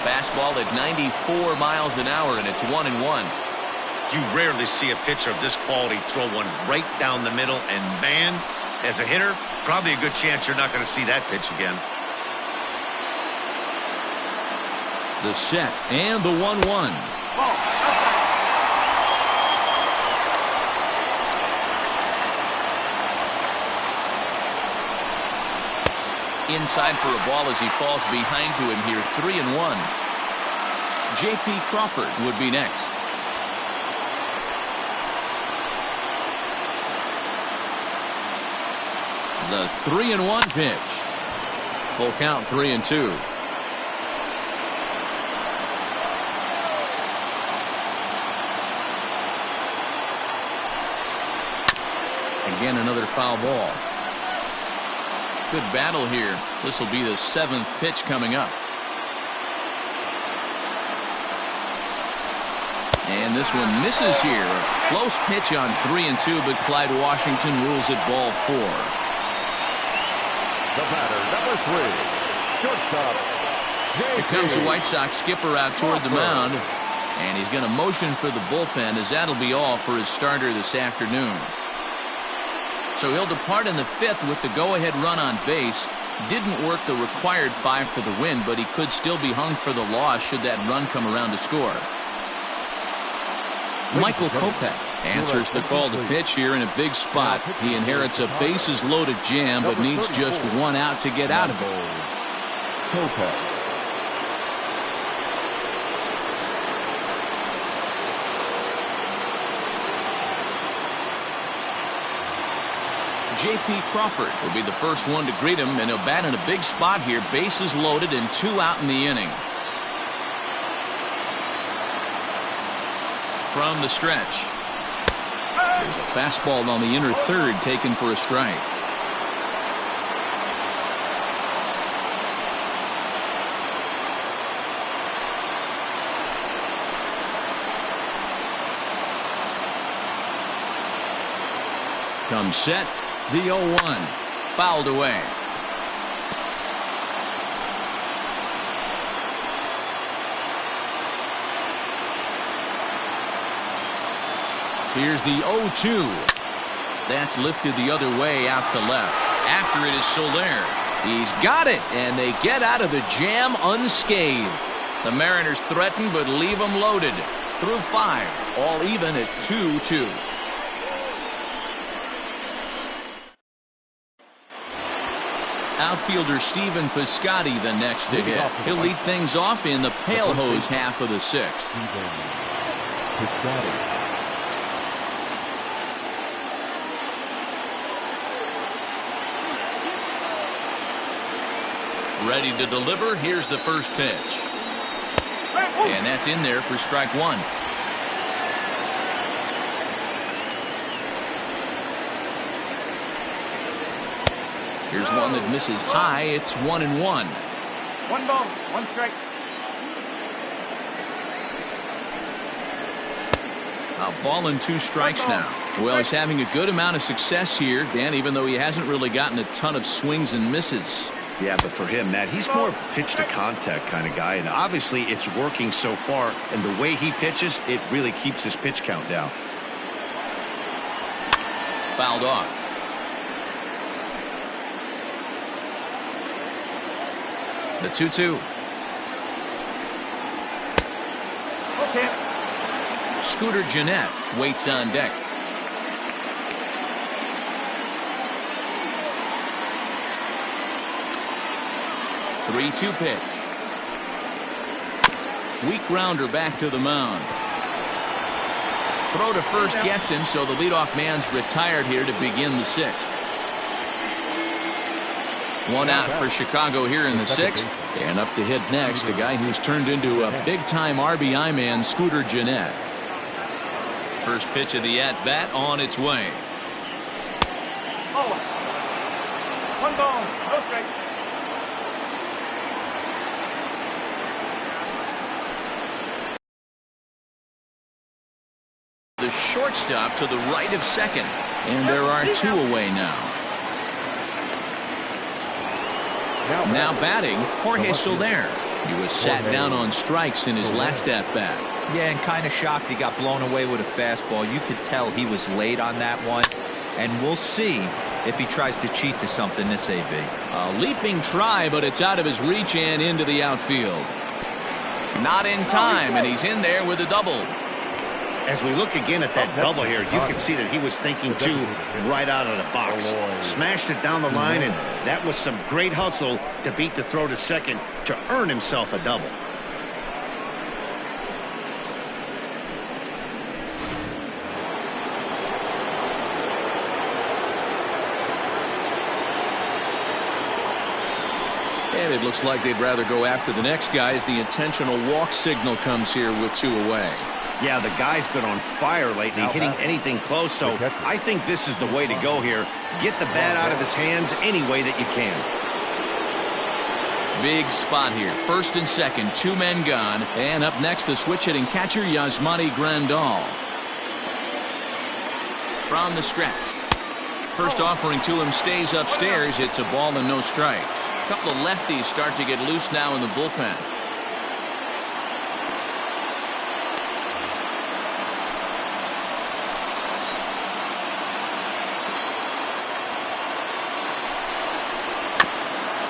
Fastball at 94 miles an hour, and it's 1-1. You rarely see a pitcher of this quality throw one right down the middle, and man, as a hitter, probably a good chance you're not going to see that pitch again. The set and the 1-1. Inside for a ball as he falls behind to him here. 3-1. J.P. Crawford would be next. The 3-1 pitch. Full count, 3-2. Again, another foul ball. Good battle here. This will be the 7th pitch coming up. And this one misses here. A close pitch on 3-2, but Clyde Washington rules it ball 4. The batter, number 3, shortstop. Here comes the White Sox skipper out toward the mound, and he's going to motion for the bullpen, as that'll be all for his starter this afternoon. So he'll depart in the 5th with the go-ahead run on base. Didn't work the required 5 for the win, but he could still be hung for the loss should that run come around to score. Michael Kopech answers the call to pitch here in a big spot. He inherits a bases-loaded jam, but needs just 1 out to get out of it. Kopech. J.P. Crawford will be the first one to greet him, and he'll bat in a big spot here. Bases loaded and 2 out in the inning. From the stretch. There's a fastball on the inner third taken for a strike. Comes set. The 0-1. Fouled away. Here's the 0-2. That's lifted the other way out to left. After it is Soler. He's got it, and they get out of the jam unscathed. The Mariners threaten but leave them loaded. Through 5, all even at 2-2. Outfielder Stephen Piscotty the next to hit. He'll lead things off in the pale hose half of the 6th. Ready to deliver. Here's the first pitch. And that's in there for strike 1. Here's one that misses high. It's 1-1. 1 ball, 1 strike. A ball and 2 strikes now. Well, he's having a good amount of success here, Dan, even though he hasn't really gotten a ton of swings and misses. Yeah, but for him, Matt, he's more of a pitch-to-contact kind of guy, and obviously it's working so far, and the way he pitches, it really keeps his pitch count down. Fouled off. The 2-2. Okay. Scooter Gennett waits on deck. The 3-2 pitch. Weak grounder back to the mound. Throw to first gets him, so the leadoff man's retired here to begin the 6th. 1 out for Chicago here in the 6th. And up to hit next, a guy who's turned into a big-time RBI man, Scooter Gennett. First pitch of the at-bat on its way. One ball, no strikes. The shortstop to the right of second. And there are two away now. Now batting, Jorge Soler. He was sat down on strikes in his last at-bat. Yeah, and kind of shocked he got blown away with a fastball. You could tell he was late on that one. And we'll see if he tries to cheat to something this AB. A leaping try, but it's out of his reach and into the outfield. Not in time, and he's in there with a double. As we look again at that double here, you can see that he was thinking too right out of the box. Smashed it down the line, and that was some great hustle to beat the throw to second to earn himself a double. And it looks like they'd rather go after the next guy as the intentional walk signal comes here with two away. Yeah, the guy's been on fire lately, hitting anything close, so I think this is the way to go here. Get the bat out of his hands any way that you can. Big spot here. First and second, two men gone. And up next, the switch-hitting catcher, Yasmani Grandal. From the stretch. First offering to him stays upstairs. It's a ball and no strikes. A couple of lefties start to get loose now in the bullpen.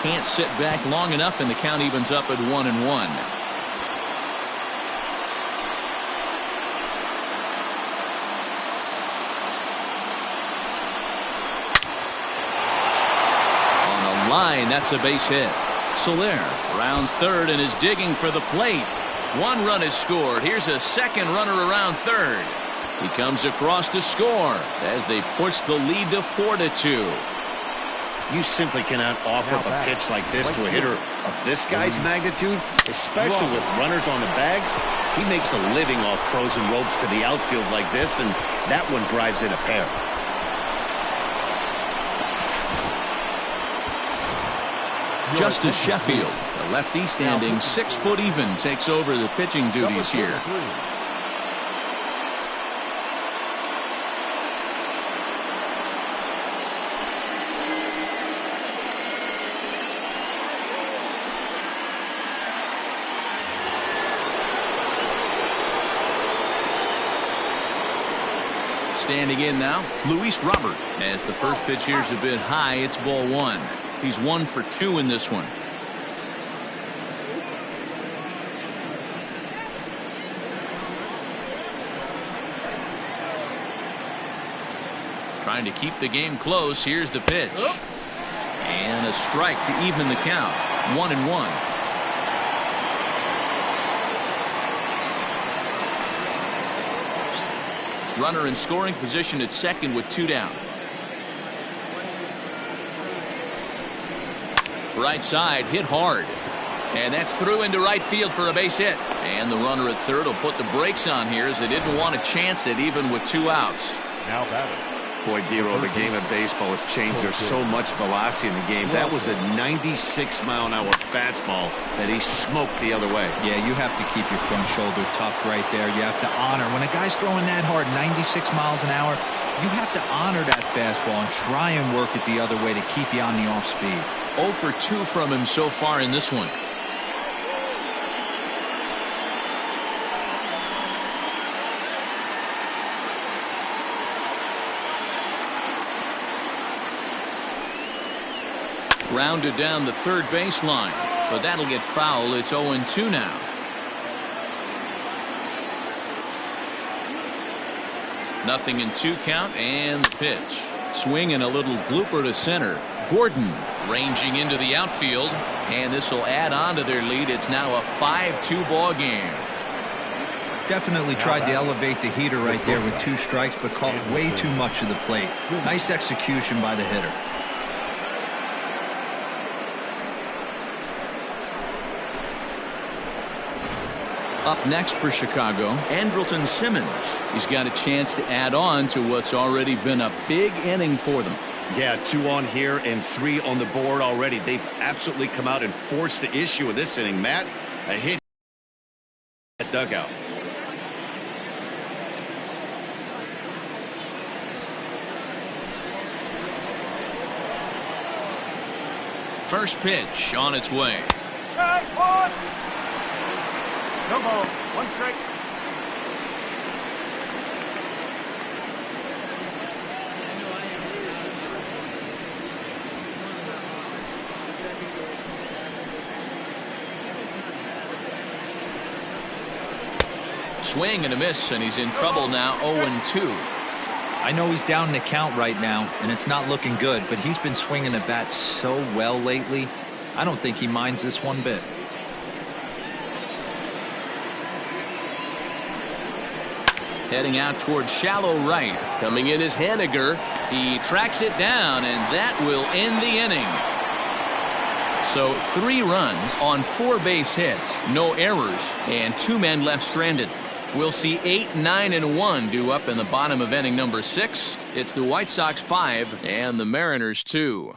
Can't sit back long enough, and the count evens up at 1-1. On the line, that's a base hit. Soler rounds third and is digging for the plate. One run is scored. Here's a second runner around third. He comes across to score as they push the lead to 4-2. You simply cannot offer up a pitch like this to a hitter of this guy's magnitude, especially with runners on the bags. He makes a living off frozen ropes to the outfield like this, and that one drives in a pair. Justice Sheffield, the lefty standing 6 foot even, takes over the pitching duties here. Standing in now, Luis Robert. As the first pitch here's a bit high, it's ball one. He's 1 for 2 in this one. Trying to keep the game close. Here's the pitch. And a strike to even the count. 1-1. Runner in scoring position at second with 2 down. Right side hit hard. And that's through into right field for a base hit. And the runner at third will put the brakes on here as they didn't want to chance it even with 2 outs. Now batting. Boy, Dero, the game of baseball has changed. There's so much velocity in the game. That was a 96-mile-an-hour fastball that he smoked the other way. Yeah, you have to keep your front shoulder tucked right there. You have to honor. When a guy's throwing that hard, 96 miles an hour, you have to honor that fastball and try and work it the other way to keep you on the off speed. 0 for 2 from him so far in this one. Grounded down the third baseline, but that'll get foul. It's 0-2 now. Nothing in 2 count, and the pitch. Swing and a little blooper to center. Gordon ranging into the outfield, and this will add on to their lead. It's now a 5-2 ball game. Definitely tried to elevate the heater right there with 2 strikes, but caught way too much of the plate. Nice execution by the hitter. Up next for Chicago, Andrelton Simmons. He's got a chance to add on to what's already been a big inning for them. Yeah, 2 on here and 3 on the board already. They've absolutely come out and forced the issue of this inning, Matt. A hit at dugout. First pitch on its way. Strike one. No ball. 1 strike. Swing and a miss, and he's in trouble now. 0-2. I know he's down in the count right now, and it's not looking good, but he's been swinging the bat so well lately. I don't think he minds this one bit. Heading out towards shallow right. Coming in is Haniger. He tracks it down, and that will end the inning. So 3 runs on 4 base hits, no errors, and 2 men left stranded. We'll see 8, 9, and 1 due up in the bottom of inning number 6. It's the White Sox 5 and the Mariners 2.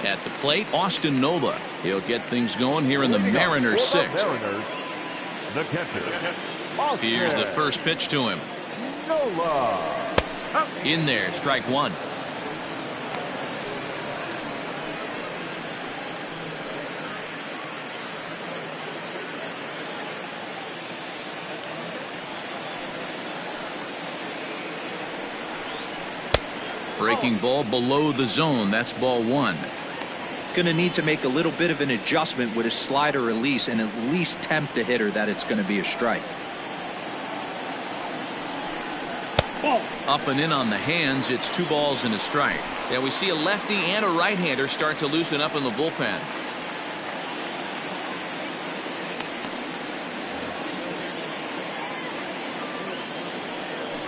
At the plate, Austin Nola. He'll get things going here in the Mariners 6th. Mariners, the catcher. Here's the first pitch to him. Nola. In there, strike 1. Breaking ball below the zone. That's ball 1. Going to need to make a little bit of an adjustment with his slider release and at least tempt the hitter that it's going to be a strike. Up and in on the hands. It's 2 balls and a strike. Yeah, we see a lefty and a right-hander start to loosen up in the bullpen.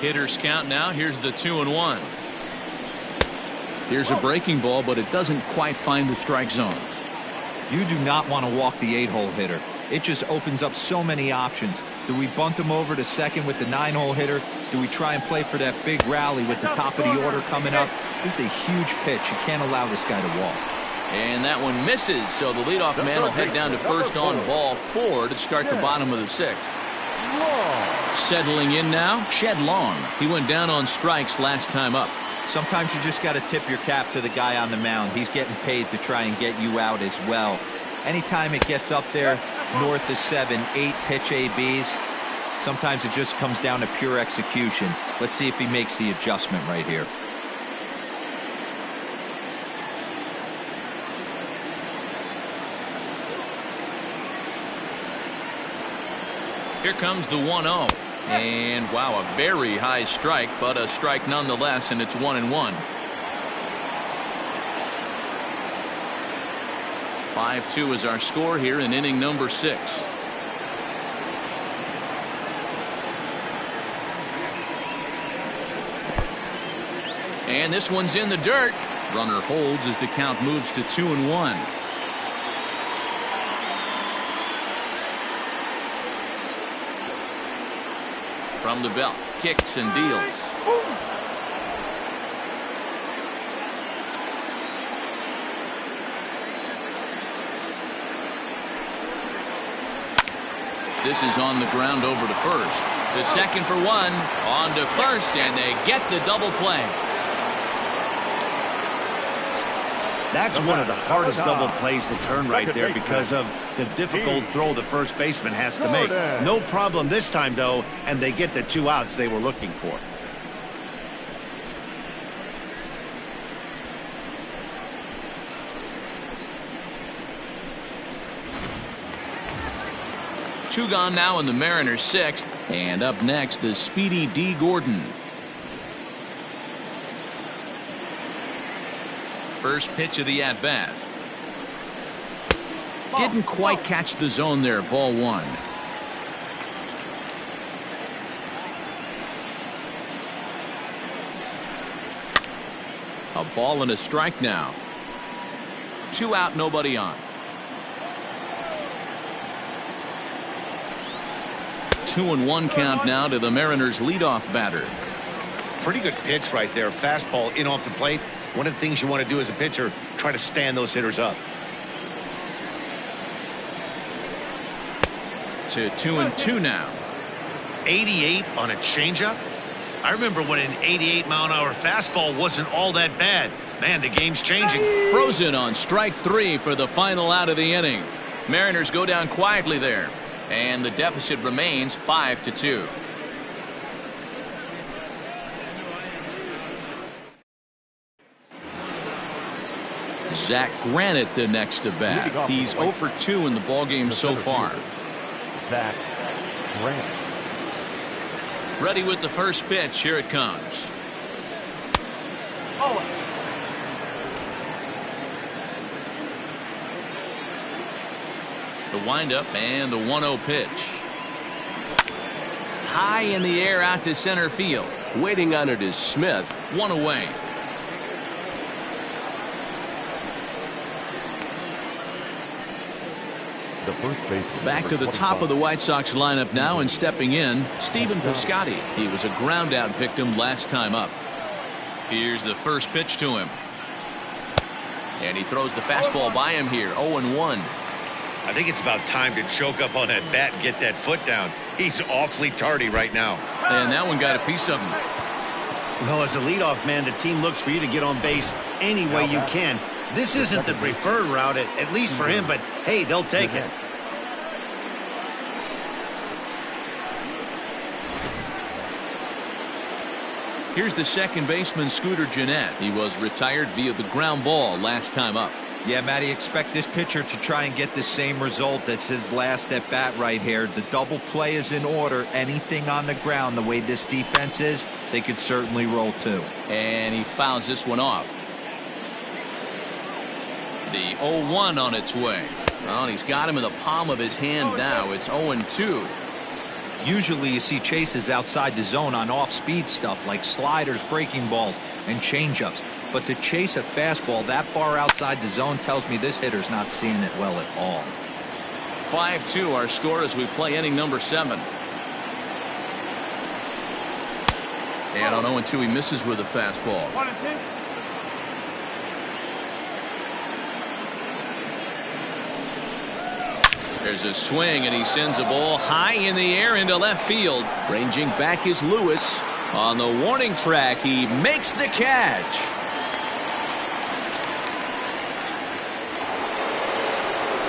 Hitters count now. Here's the 2-1. Here's a breaking ball, but it doesn't quite find the strike zone. You do not want to walk the 8-hole hitter. It just opens up so many options. Do we bunt him over to second with the 9-hole hitter? Do we try and play for that big rally with the top of the order coming up? This is a huge pitch. You can't allow this guy to walk. And that one misses, so the leadoff man will head down to first on ball 4 to start the bottom of the 6th. Settling in now, Shed Long. He went down on strikes last time up. Sometimes you just got to tip your cap to the guy on the mound. He's getting paid to try and get you out as well. Anytime it gets up there north of 7, 8 pitch ABs, sometimes it just comes down to pure execution. Let's see if he makes the adjustment right here. Here comes the 1-0. And wow, a very high strike, but a strike nonetheless, and it's 1-1. 5-2 is our score here in inning number 6. And this one's in the dirt. Runner holds as the count moves to 2-1. From the belt, kicks and deals. This is on the ground over to first. The second for 1, on to first, and they get the double play. That's one of the hardest double plays to turn right there because of the difficult throw the first baseman has to make. No problem this time, though, and they get the 2 outs they were looking for. Two gone now in the Mariners 6th, and up next the speedy D. Gordon. First pitch of the at-bat. Didn't quite catch the zone there. Ball 1. A ball and a strike now. 2 out, nobody on. 2-1 count now to the Mariners leadoff batter. Pretty good pitch right there. Fastball in off the plate. One of the things you want to do as a pitcher, try to stand those hitters up. To 2-2 now. 88 on a changeup? I remember when an 88-mile-an-hour fastball wasn't all that bad. Man, the game's changing. Frozen on strike 3 for the final out of the inning. Mariners go down quietly there, and the deficit remains 5-2. Zach Granite the next to bat. He's 0 for 2 in the ballgame so far. Zach Granite. Ready with the first pitch. Here it comes. Oh. The windup and the 1-0 pitch. High in the air out to center field. Waiting on it is Smith. One away. The first baseman. Back to the top of the White Sox lineup now, and stepping in, Stephen Piscotty. He was a ground-out victim last time up. Here's the first pitch to him. And he throws the fastball by him here, 0-1. I think it's about time to choke up on that bat and get that foot down. He's awfully tardy right now. And that one got a piece of him. Well, as a leadoff man, the team looks for you to get on base any way you can. This isn't the preferred route, at least for him, but hey, they'll take it. Here's the second baseman, Scooter Gennett. He was retired via the ground ball last time up. Yeah, Matty, expect this pitcher to try and get the same result. That's his last at bat right here. The double play is in order. Anything on the ground, the way this defense is, they could certainly roll too. And he fouls this one off. The 0-1 on its way. Well, he's got him in the palm of his hand now. It's 0-2. Usually you see chases outside the zone on off-speed stuff like sliders, breaking balls, and changeups. But to chase a fastball that far outside the zone tells me this hitter's not seeing it well at all. 5-2 our score as we play inning number 7. And on 0-2 he misses with a fastball. 1-2. There's a swing, and he sends a ball high in the air into left field. Ranging back is Lewis. On the warning track, he makes the catch.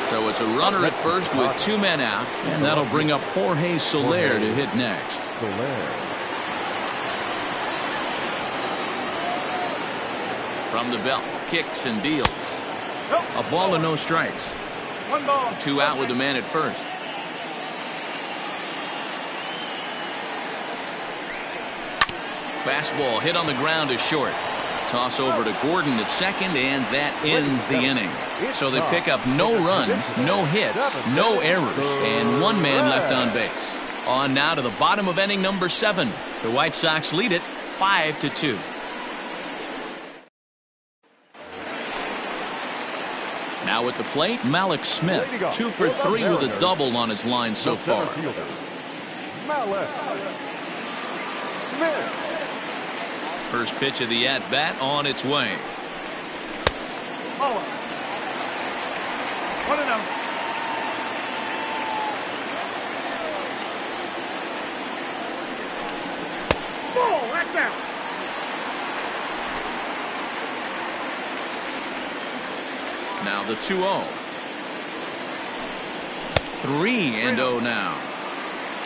So it's a runner at first with 2 men out, and that'll bring up Jorge Soler to hit next. From the belt, kicks and deals. A ball and no strikes. 1 ball. 2 out with the man at first. Fastball hit on the ground is short. Toss over to Gordon at second, and that ends the inning. So they pick up no runs, no hits, no errors, and 1 man left on base. On now to the bottom of inning number 7. The White Sox lead it 5-2. Now at the plate, Malik Smith, 2 for 3 with a double on his line so far. Malik Smith. First pitch of the at-bat on its way. Oh. 1-0. Ball, that's out. Now the 2-0. 3-0 now.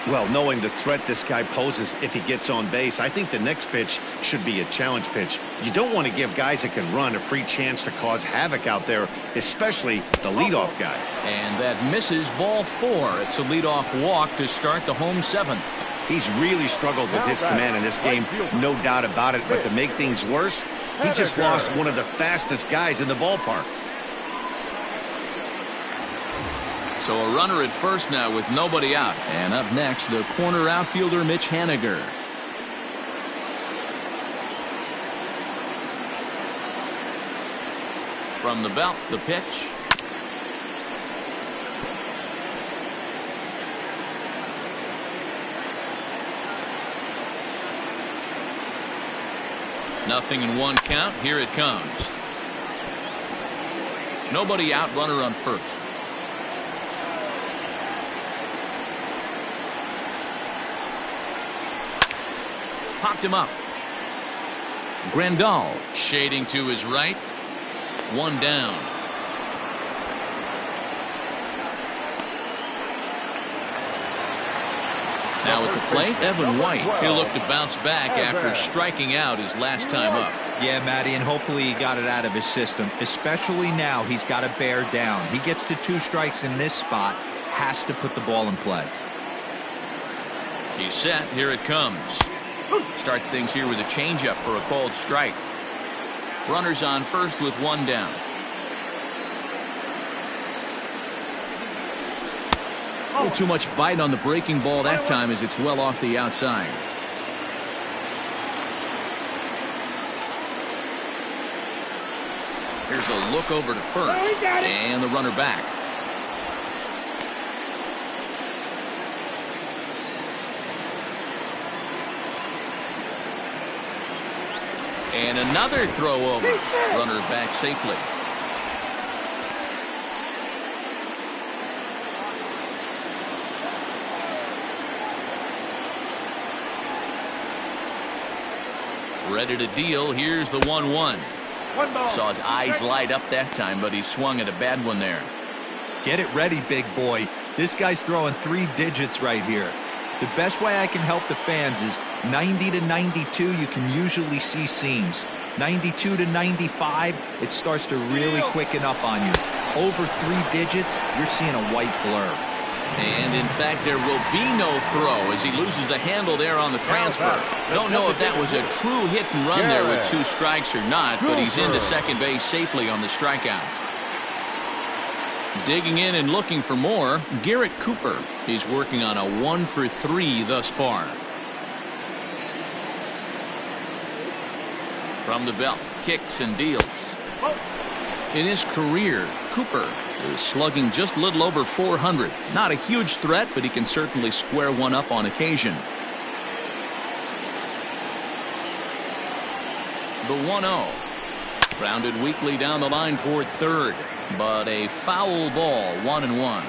Well, knowing the threat this guy poses if he gets on base, I think the next pitch should be a challenge pitch. You don't want to give guys that can run a free chance to cause havoc out there, especially the leadoff guy. And that misses, ball 4. It's a leadoff walk to start the home 7th. He's really struggled with his command in this game, no doubt about it. But to make things worse, he just lost one of the fastest guys in the ballpark. So a runner at first now with nobody out. And up next, the corner outfielder Mitch Haniger. From the belt, the pitch. 0-1 count. Here it comes. Nobody out, runner on first. Popped him up. Grandal shading to his right. One down. Now at the plate, Evan White. He'll look to bounce back after striking out his last time up. Yeah, Matty, and hopefully he got it out of his system. Especially now, he's got to bear down. He gets the 2 strikes in this spot, has to put the ball in play. He's set. Here it comes. Starts things here with a changeup for a called strike. Runners on first with 1 down. A little too much bite on the breaking ball that time as it's well off the outside. Here's a look over to first and the runner back. And another throw over. Runner back safely. Ready to deal. Here's the 1-1. Saw his eyes light up that time, but he swung at a bad one there. Get it ready, big boy. This guy's throwing 3 digits right here. The best way I can help the fans is 90 to 92, you can usually see seams. 92 to 95, it starts to really quicken up on you. Over 3 digits, you're seeing a white blur. And in fact, there will be no throw as he loses the handle there on the transfer. Don't know if that was a true hit and run there with 2 strikes or not, but he's into second base safely on the strikeout. Digging in and looking for more, Garrett Cooper. He's working on a 1 for 3 thus far. From the belt, kicks and deals. In his career, Cooper is slugging just a little over 400. Not a huge threat, but he can certainly square one up on occasion. The 1-0. Grounded weakly down the line toward third, but a foul ball, 1-1.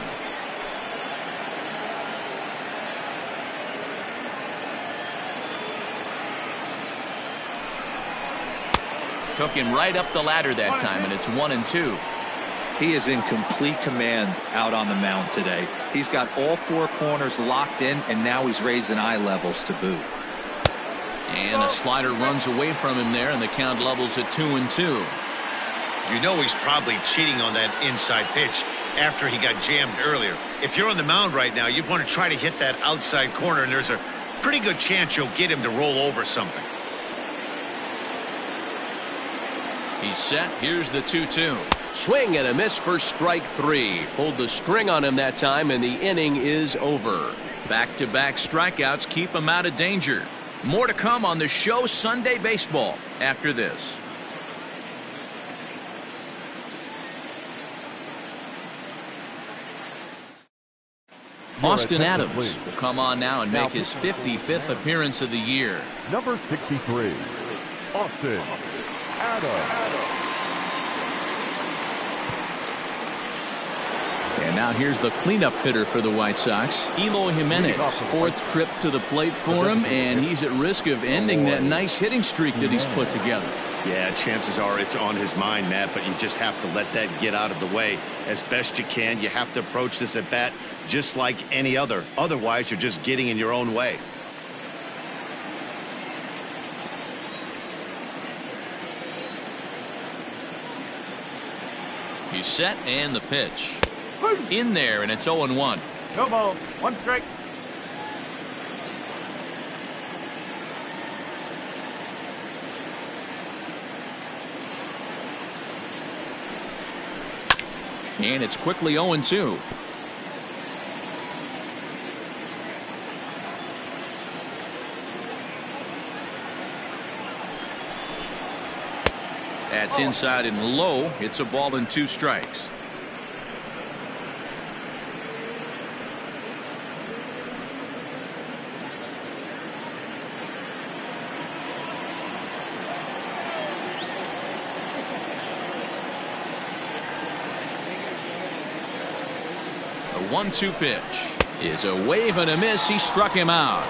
Took him right up the ladder that time, and it's 1-2. He is in complete command out on the mound today. He's got all 4 corners locked in, and now he's raising eye levels to boot. And a slider runs away from him there, and the count levels at 2-2. You know he's probably cheating on that inside pitch after he got jammed earlier. If you're on the mound right now, you'd want to try to hit that outside corner, and there's a pretty good chance you'll get him to roll over something. He's set. Here's the 2-2. Swing and a miss for strike 3. Pulled the string on him that time, and the inning is over. Back-to-back strikeouts keep him out of danger. More to come on the show Sunday Baseball after this. Austin Adams will come on now and make his 55th appearance of the year. Number 63, Austin Adams. And now here's the cleanup hitter for the White Sox, Eloy Jimenez. 4th trip to the plate for him, and he's at risk of ending that nice hitting streak that he's put together. Yeah, chances are it's on his mind, Matt, but you just have to let that get out of the way as best you can. You have to approach this at bat just like any other. Otherwise, you're just getting in your own way. He's set, and the pitch. In there, and it's 0-1. No ball. 1 strike. And it's quickly 0-2. That's inside and low. It's a ball and 2 strikes. 1-2 pitch is a wave and a miss. He struck him out.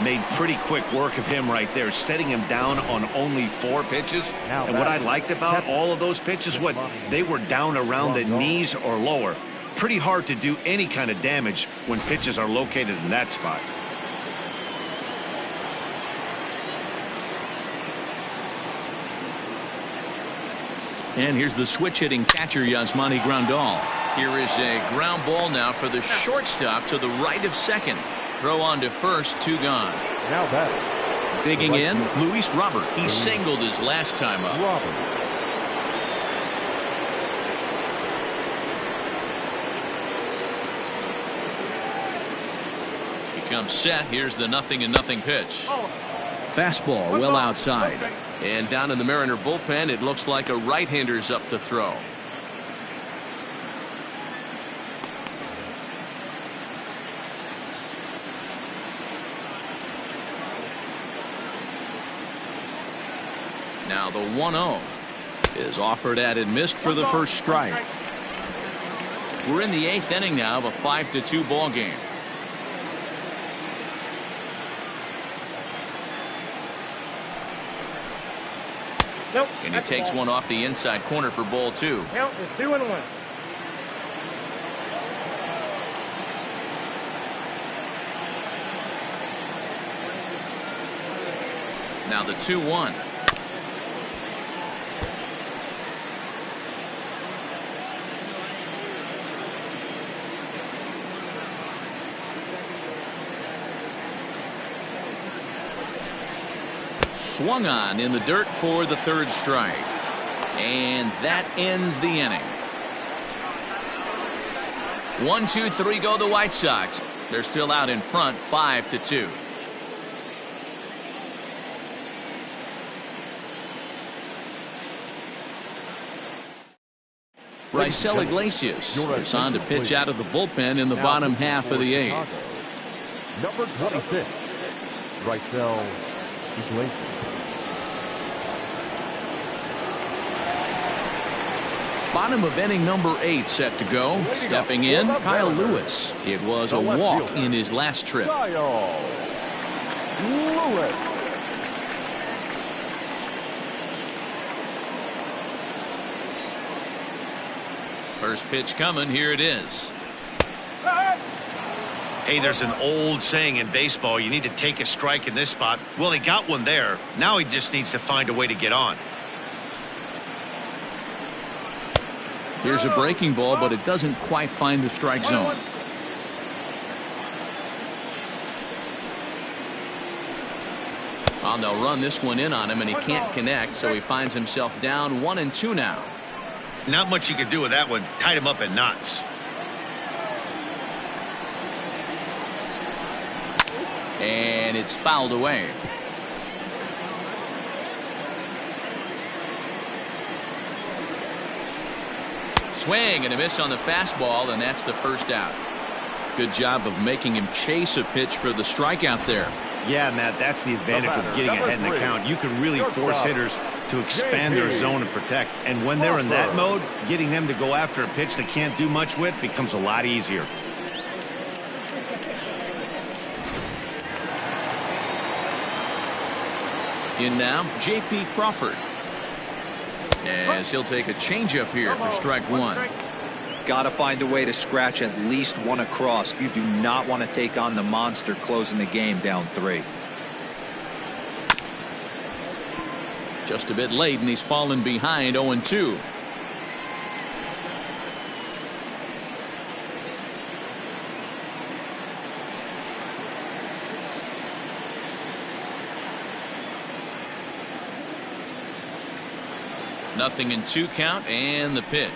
Made pretty quick work of him right there, setting him down on only 4 pitches. And what I liked about all of those pitches, they were down around the knees or lower. Pretty hard to do any kind of damage when pitches are located in that spot. And here's the switch hitting catcher, Yasmani Grandal. Here is a ground ball now for the shortstop to the right of second. Throw on to first, 2 gone. Now batting. Digging in, Luis Robert. He singled his last time up. Robert. He comes set. Here's the 0-0 pitch. Fastball well outside. And down in the Mariner bullpen, it looks like a right-hander's up to throw. Now the 1-0 is offered at and missed for the first strike. We're in the 8th inning now of a 5-2 ball game. Nope. And he takes one off the inside corner for ball 2. Count is 2-1. Now the 2-1. Swung on in the dirt for the 3rd strike. And that ends the inning. 1-2-3 go the White Sox. They're still out in front, 5-2. Raisel Iglesias is on to pitch out of the bullpen in the bottom half of the 8th. Number 26, Raisel Iglesias. Bottom of inning number 8 set to go. Stepping in, Kyle Lewis. It was a walk in his last trip. Kyle Lewis. First pitch coming. Here it is. Hey, there's an old saying in baseball, you need to take a strike in this spot. Well, he got one there. Now he just needs to find a way to get on. Here's a breaking ball, but it doesn't quite find the strike zone. Well, they'll run this one in on him, and he can't connect, so he finds himself down 1-2 now. Not much you can do with that one. Tied him up in knots. And it's fouled away. Swing and a miss on the fastball, and that's the first out. Good job of making him chase a pitch for the strikeout there. Yeah, Matt, that's the advantage of getting ahead in the count. You can really force hitters to expand their zone and protect. And when they're in that mode, getting them to go after a pitch they can't do much with becomes a lot easier. In now, J.P. Crawford. As he'll take a changeup here for strike 1. Got to find a way to scratch at least one across. You do not want to take on the monster closing the game down 3. Just a bit late, and he's fallen behind 0-2. Nothing in 2 count, and the pitch.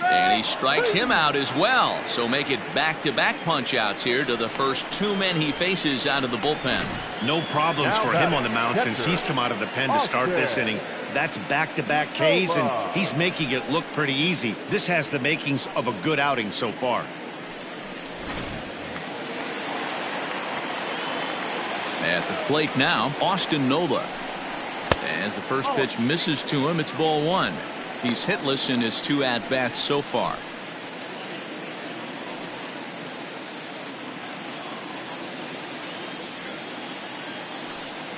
And he strikes him out as well. So make it back-to-back punch-outs here to the first 2 men he faces out of the bullpen. No problems for him on the mound since he's come out of the pen to start this inning. That's back-to-back Ks, and he's making it look pretty easy. This has the makings of a good outing so far. At the plate now, Austin Nola. As the first pitch misses to him, it's ball 1. He's hitless in his 2 at-bats so far.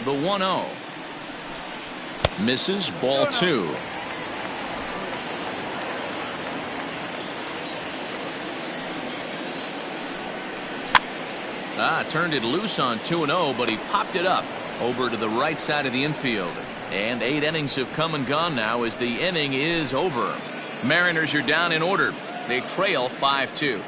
The 1-0. Misses, ball 2. Turned it loose on 2-0, but he popped it up over to the right side of the infield. And 8 innings have come and gone now as the inning is over. Mariners are down in order. They trail 5-2.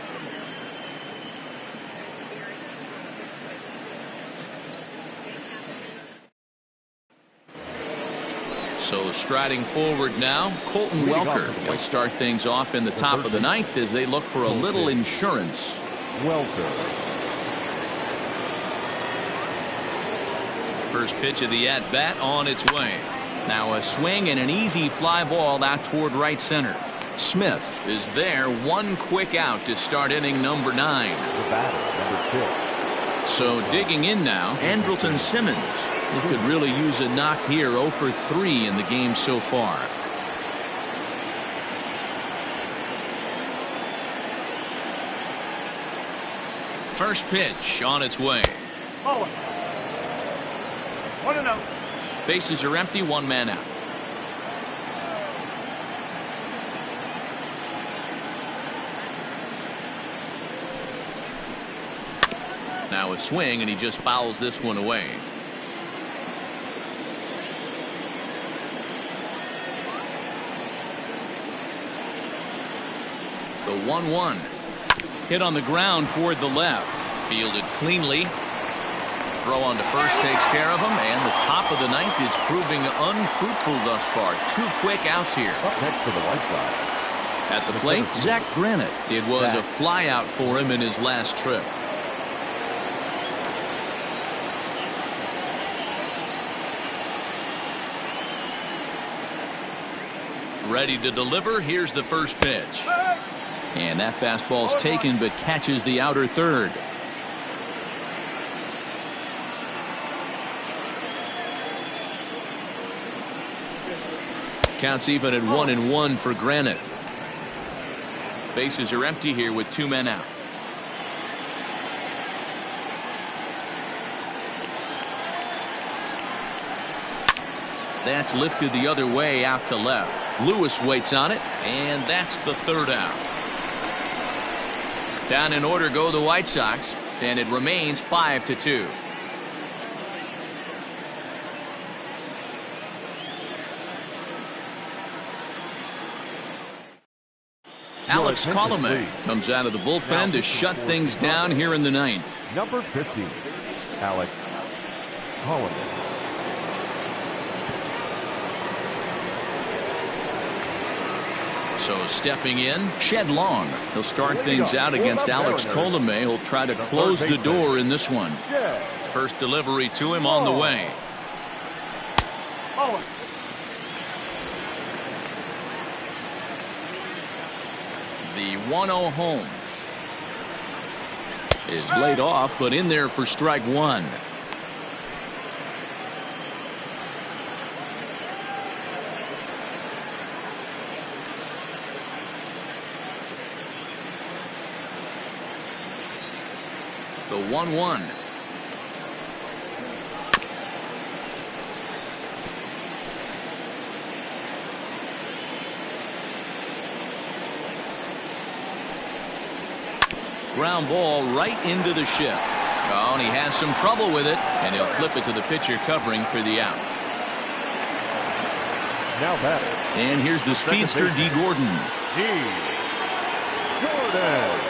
So striding forward now, Colton Welker. He'll start things off in the top of the 9th as they look for a little insurance. Welker. First pitch of the at-bat on its way. Now a swing and an easy fly ball out toward right center. Smith is there, 1 quick out to start inning number 9. The batter, number 6. So digging in now, Andrelton Simmons. He could really use a knock here. 0 for 3 in the game so far. First pitch on its way. Ball 1-0. Bases are empty, 1 man out. Now a swing, and he just fouls this one away. The 1-1. Hit on the ground toward the left. Fielded cleanly. Throw on to first takes care of him, and the top of the 9th is proving unfruitful thus far. 2 quick outs here. Up next to the right side. At the plate, Zach Granite. It was a fly out for him in his last trip. Ready to deliver. Here's the first pitch. And that fastball's taken but catches the outer third. Counts even at 1-1 for Granite. Bases are empty here with 2 men out. That's lifted the other way out to left. Lewis waits on it, and that's the 3rd out. Down in order go the White Sox, and it remains 5-2. Alex Colomé comes out of the bullpen to shut things down here in the 9th. Number 15, Alex Colomé. So stepping in, Shed Long. He'll start things out against Alex Colomé. He'll try to close the door in this one. First delivery to him on the way. The 1-0 home is laid off, but in there for strike 1. The 1-1. Ground ball right into the shift. Oh, and he has some trouble with it, and he'll flip it to the pitcher covering for the out. Now batter. And here's the speedster, D. Gordon. D. Gordon.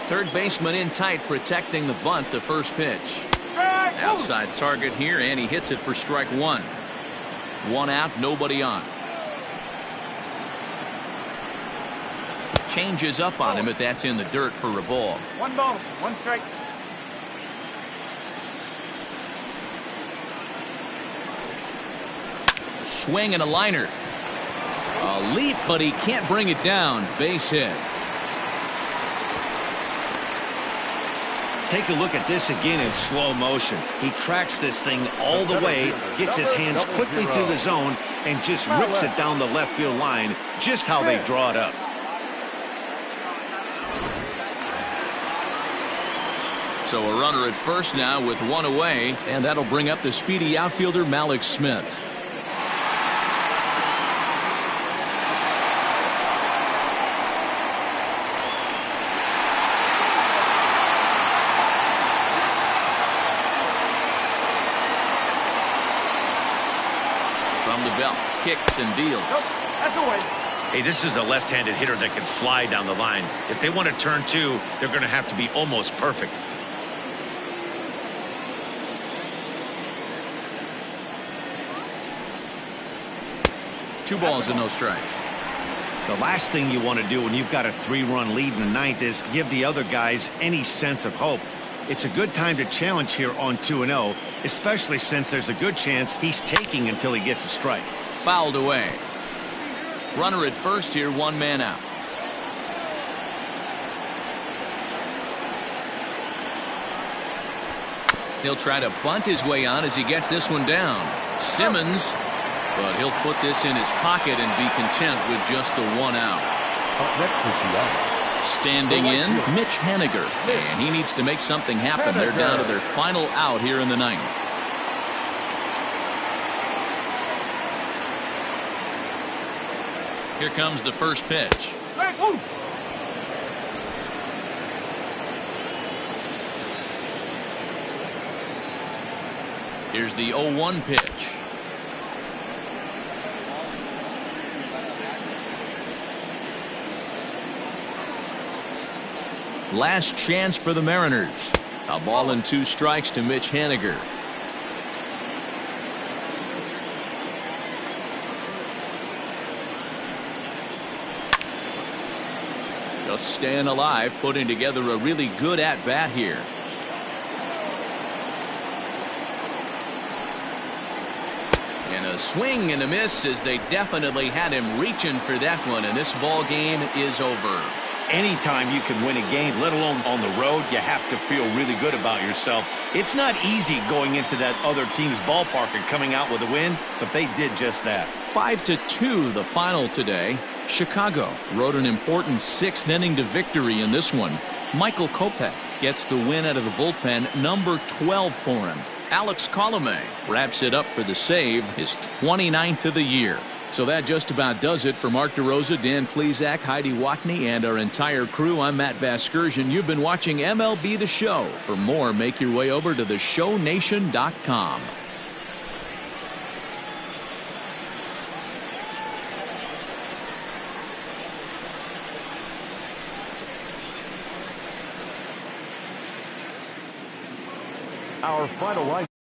Third baseman in tight, protecting the bunt. The first pitch. Outside target here, and he hits it for strike 1. 1 out, nobody on. Changes up on him, but that's in the dirt for a ball. 1 ball, 1 strike. Swing and a liner. A leap, but he can't bring it down. Base hit. Take a look at this again in slow motion. He tracks this thing all the way, gets his hands quickly to the zone, and just rips it down the left field line, just how they draw it up. So a runner at first now with one away, and that'll bring up the speedy outfielder Mallex Smith. From the belt, kicks and deals. Nope, that's away. Hey, this is a left-handed hitter that can fly down the line. If they want to turn two, they're going to have to be almost perfect. Two balls and no strikes. The last thing you want to do when you've got a 3-run lead in the ninth is give the other guys any sense of hope. It's a good time to challenge here on 2-0, especially since there's a good chance he's taking until he gets a strike. Fouled away. Runner at first here, one man out. He'll try to bunt his way on as he gets this one down. Simmons, but he'll put this in his pocket and be content with just the one out. Up next is the out. Standing in, Mitch Haniger, and he needs to make something happen. They're down to their final out here in the ninth. Here comes the first pitch. Here's the 0-1 pitch. Last chance for the Mariners. A ball and 2 strikes to Mitch Haniger. Just staying alive, putting together a really good at-bat here. And a swing and a miss as they definitely had him reaching for that one, and this ball game is over. Anytime you can win a game, let alone on the road, you have to feel really good about yourself. It's not easy going into that other team's ballpark and coming out with a win, but they did just that. 5-2 the final today. Chicago rode an important 6th inning to victory in this one. Michael Kopech gets the win out of the bullpen, number 12 for him. Alex Colomé wraps it up for the save, his 29th of the year. So that just about does it for Mark DeRosa, Dan Plesac, Heidi Watney, and our entire crew. I'm Matt Vasgersian. You've been watching MLB The Show. For more, make your way over to theshownation.com. Our final line